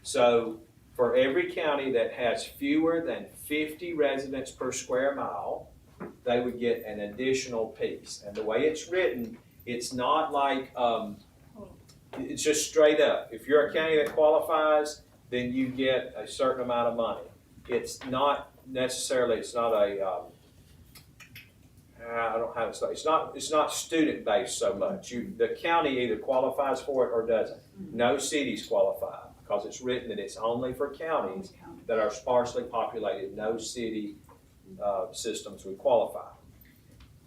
So for every county that has fewer than 50 residents per square mile, they would get an additional piece. And the way it's written, it's not like, it's just straight up. If you're a county that qualifies, then you get a certain amount of money. It's not necessarily, it's not a, I don't know how to say, it's not student-based so much. The county either qualifies for it or doesn't. No cities qualify because it's written that it's only for counties that are sparsely populated. No city systems would qualify.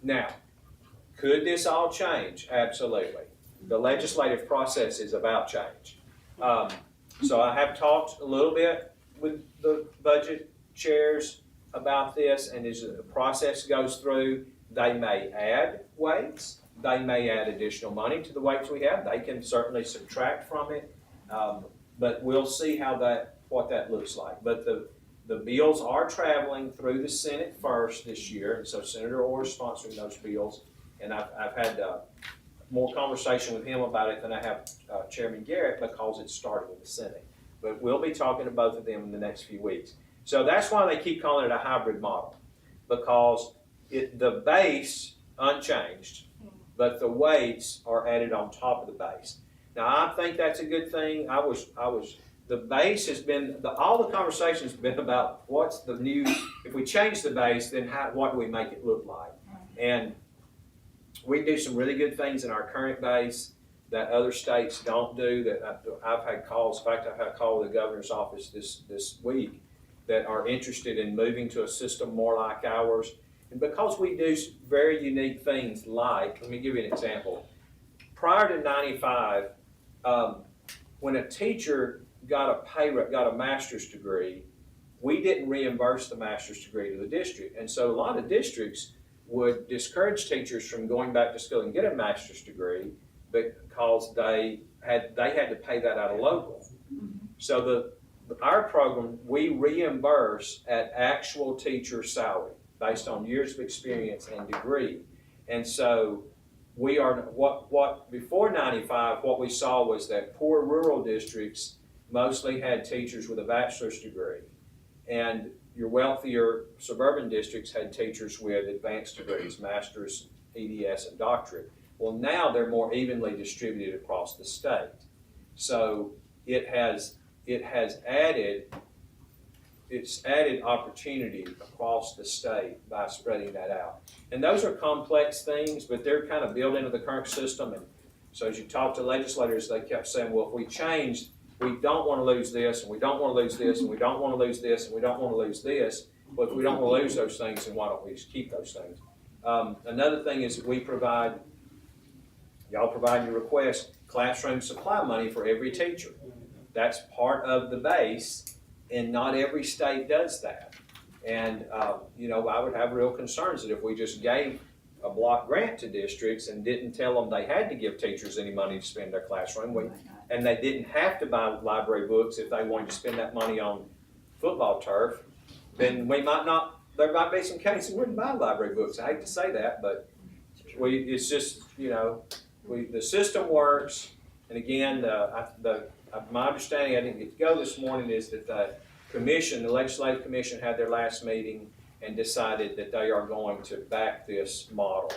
Now, could this all change? Absolutely. The legislative process is about change. So I have talked a little bit with the budget chairs about this, and as the process goes through, they may add weights, they may add additional money to the weights we have, they can certainly subtract from it, but we'll see what that looks like. But the bills are traveling through the Senate first this year, and so Senator Orr is sponsoring those bills, and I've had more conversation with him about it than I have Chairman Garrett because it's starting with the Senate. But we'll be talking to both of them in the next few weeks. So that's why they keep calling it a hybrid model, because the base unchanged, but the weights are added on top of the base. Now I think that's a good thing. The base has been, all the conversations have been about what's the new, if we change the base, then what do we make it look like? And we do some really good things in our current base that other states don't do, that I've had calls, in fact, I've had a call with the governor's office this week that are interested in moving to a system more like ours. And because we do very unique things like, let me give you an example. Prior to 95, when a teacher got a master's degree, we didn't reimburse the master's degree to the district. And so a lot of districts would discourage teachers from going back to school and get a master's degree because they had to pay that out of local. So our program, we reimburse at actual teacher salary based on years of experience and degree. And so we are, what before 95, what we saw was that poor rural districts mostly had teachers with a bachelor's degree. And your wealthier suburban districts had teachers with advanced degrees, master's, EDS, and doctorate. Well, now they're more evenly distributed across the state. So it has added opportunity across the state by spreading that out. And those are complex things, but they're kind of built into the current system. And so as you talk to legislators, they kept saying, well, if we changed, we don't want to lose this, and we don't want to lose this, and we don't want to lose this, and we don't want to lose this. But if we don't want to lose those things, then why don't we just keep those things? Another thing is that y'all provide your request classroom supply money for every teacher. That's part of the base, and not every state does that. And, I would have real concerns that if we just gave a block grant to districts and didn't tell them they had to give teachers any money to spend their classroom, and they didn't have to buy library books if they wanted to spend that money on football turf, then there might be some cases we wouldn't buy library books. I hate to say that, but it's just, the system works. And again, my understanding, I didn't get to go this morning, is that the Legislative Commission had their last meeting and decided that they are going to back this model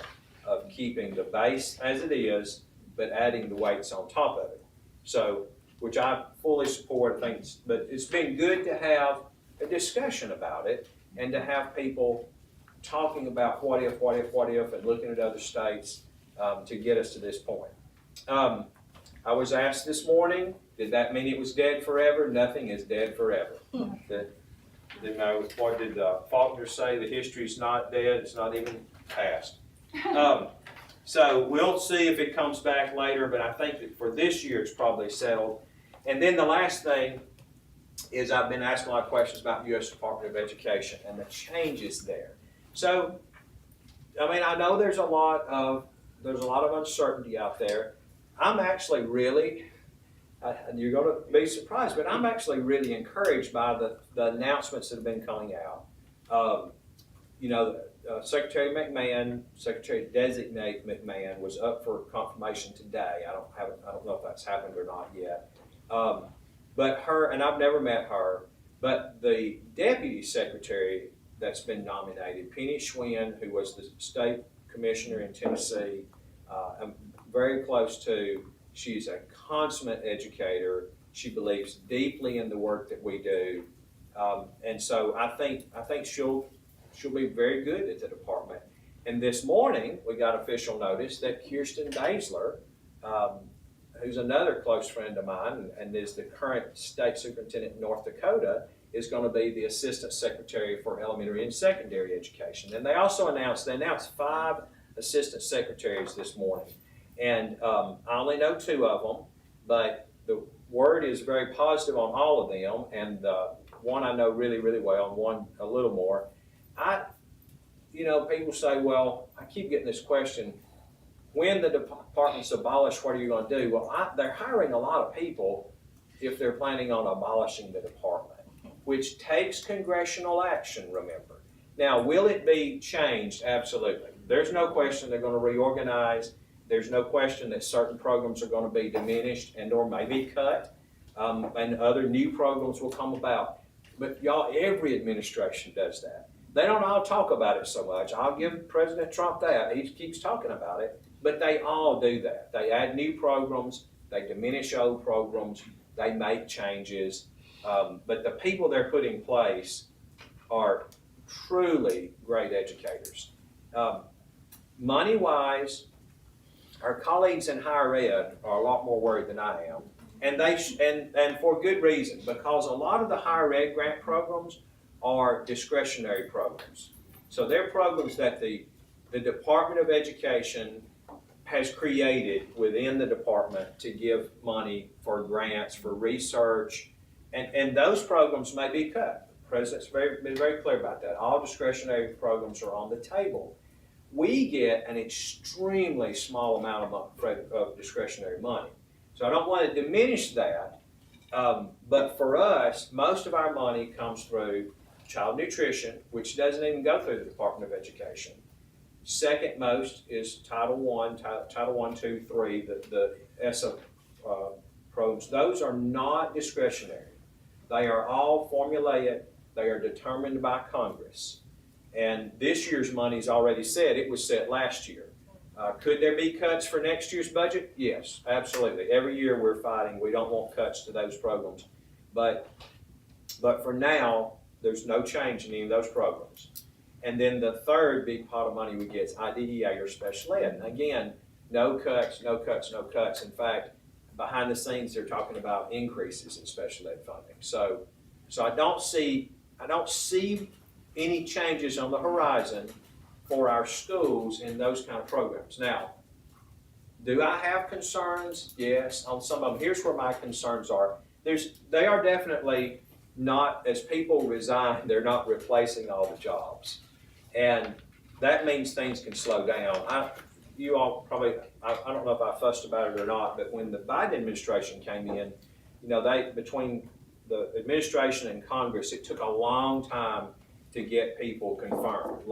of keeping the base as it is, but adding the weights on top of it. So, which I fully support, but it's been good to have a discussion about it and to have people talking about what if, and looking at other states to get us to this point. I was asked this morning, did that mean it was dead forever? Nothing is dead forever. What did Faulkner say? The history's not dead, it's not even past. So we'll see if it comes back later, but I think that for this year it's probably settled. And then the last thing is I've been asking a lot of questions about U.S. Department of Education and the changes there. So, I know there's a lot of uncertainty out there. I'm actually really, you're going to be surprised, but I'm actually really encouraged by the announcements that have been coming out. Secretary McMahon, Secretary-designate McMahon was up for confirmation today. I don't know if that's happened or not yet. But her, and I've never met her, but the Deputy Secretary that's been nominated, Penny Schwinn, who was the state commissioner in Tennessee, I'm very close to. She's a consummate educator. She believes deeply in the work that we do. And so I think she'll be very good at the department. And this morning, we got official notice that Kirsten Baszler, who's another close friend of mine and is the current state superintendent in North Dakota, is going to be the assistant secretary for elementary and secondary education. And they announced 5 assistant secretaries this morning. And I only know 2 of them, but the word is very positive on all of them. And one I know really, really well, and one a little more. People say, well, I keep getting this question, when the department's abolished, what are you going to do? Well, they're hiring a lot of people if they're planning on abolishing the department, which takes congressional action, remember. Now, will it be changed? Absolutely. There's no question they're going to reorganize. There's no question that certain programs are going to be diminished and or maybe cut, and other new programs will come about. But y'all, every administration does that. They don't all talk about it so much. I'll give President Trump that. He keeps talking about it. But they all do that. They add new programs. They diminish old programs. They make changes. But the people they're putting in place are truly great educators. money-wise, our colleagues in higher ed are a lot more worried than I am. And and for good reason, because a lot of the higher ed grant programs are discretionary programs. So they're programs that the Department of Education has created within the department to give money for grants, for research, and those programs may be cut. The President's been very clear about that. All discretionary programs are on the table. We get an extremely small amount of discretionary money. So I don't want to diminish that, but for us, most of our money comes through child nutrition, which doesn't even go through the Department of Education. Second most is Title I, Title I, II, III, the ESSA programs. Those are not discretionary. They are all formulaic. They are determined by Congress. And this year's money's already set. It was set last year. Could there be cuts for next year's budget? Yes, absolutely. Every year we're fighting. We don't want cuts to those programs. But for now, there's no change in any of those programs. And then the third big pot of money we get is IDEA or special ed. And again, no cuts, no cuts, no cuts. In fact, behind the scenes, they're talking about increases in special ed funding. So I don't see any changes on the horizon for our schools in those kind of programs. Now, do I have concerns? Yes, on some of them. Here's where my concerns are. They are definitely not, as people resign, they're not replacing all the jobs. And that means things can slow down. You all probably, I don't know if I fussed about it or not, but when the Biden administration came in, between the administration and Congress, it took a long time to get people confirmed.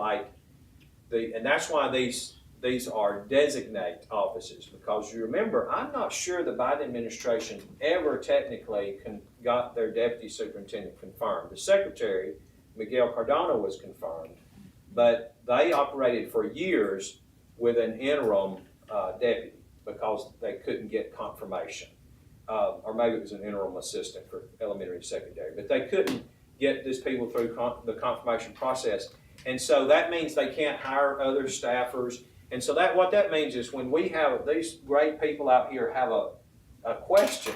And that's why these are designate offices, because you remember, I'm not sure the Biden administration ever technically got their deputy superintendent confirmed. The secretary, Miguel Cardona, was confirmed, but they operated for years with an interim deputy because they couldn't get confirmation. Or maybe it was an interim assistant for elementary and secondary, but they couldn't get these people through the confirmation process. And so that means they can't hire other staffers. And so what that means is when we have these great people out here have a question,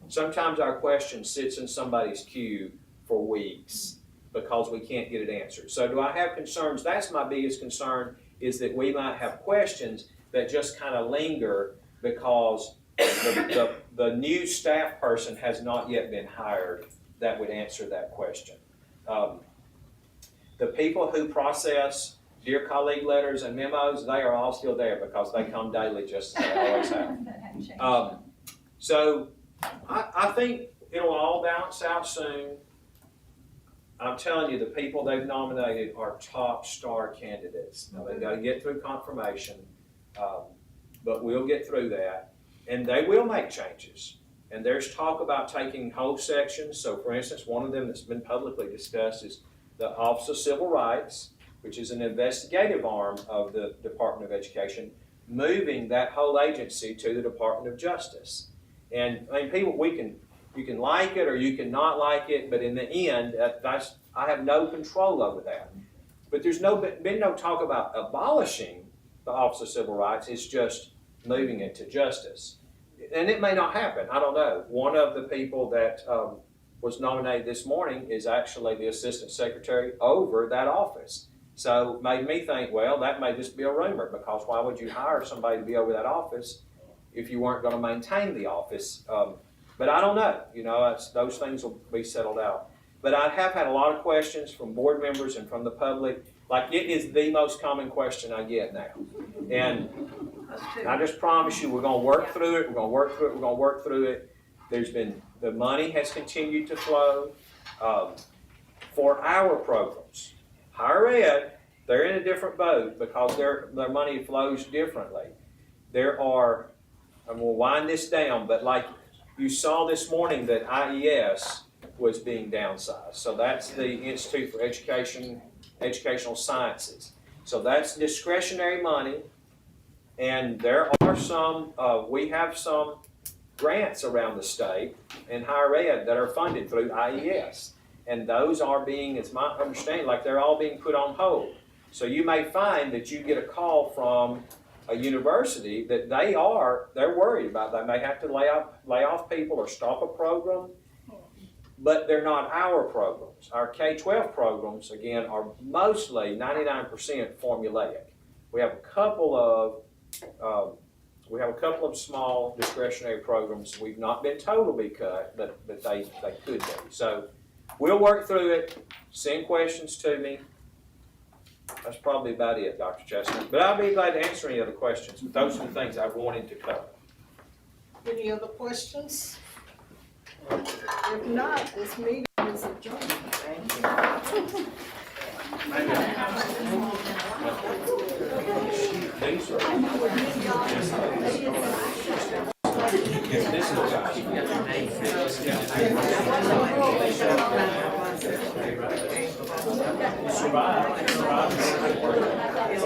sometimes our question sits in somebody's queue for weeks because we can't get it answered. So do I have concerns? That's my biggest concern, is that we might have questions that just kind of linger because the new staff person has not yet been hired that would answer that question. The people who process Dear Colleague letters and memos, they are all still there because they come daily just as they always have. That hadn't changed. So I think it'll all balance out soon. I'm telling you, the people they've nominated are top star candidates. Now they've got to get through confirmation, but we'll get through that. And they will make changes. And there's talk about taking whole sections. So for instance, one of them that's been publicly discussed is the Office of Civil Rights, which is an investigative arm of the Department of Education, moving that whole agency to the Department of Justice. And I mean, you can like it or you can not like it, but in the end, I have no control over that. But there's been no talk about abolishing the Office of Civil Rights. It's just moving it to justice. And it may not happen. I don't know. One of the people that was nominated this morning is actually the Assistant Secretary over that office. So it made me think, well, that may just be a rumor, because why would you hire somebody to be over that office if you weren't going to maintain the office? But I don't know. Those things will be settled out. But I have had a lot of questions from board members and from the public. Like, it is the most common question I get now. And I just promise you, we're going to work through it. We're going to work through it. We're going to work through it. The money has continued to flow for our programs. Higher ed, they're in a different boat because their money flows differently. And we'll wind this down, but like you saw this morning that IES was being downsized. So that's the Institute for Educational Sciences. So that's discretionary money. And there are we have some grants around the state in higher ed that are funded through IES. And those are being, it's my understanding, like they're all being put on hold. So you may find that you get a call from a university that they're worried about. They may have to lay off people or stop a program, but they're not our programs. Our K-12 programs, again, are mostly 99% formulaic. We have a couple of small discretionary programs. We've not been told to be cut, but they could be. So we'll work through it. Send questions to me. That's probably about it, Dr. Chestnut. But I'll be glad to answer any other questions. But those are the things I wanted to cover. Any other questions? If not, this meeting is adjourned. Thank you. These are. This is. Survive.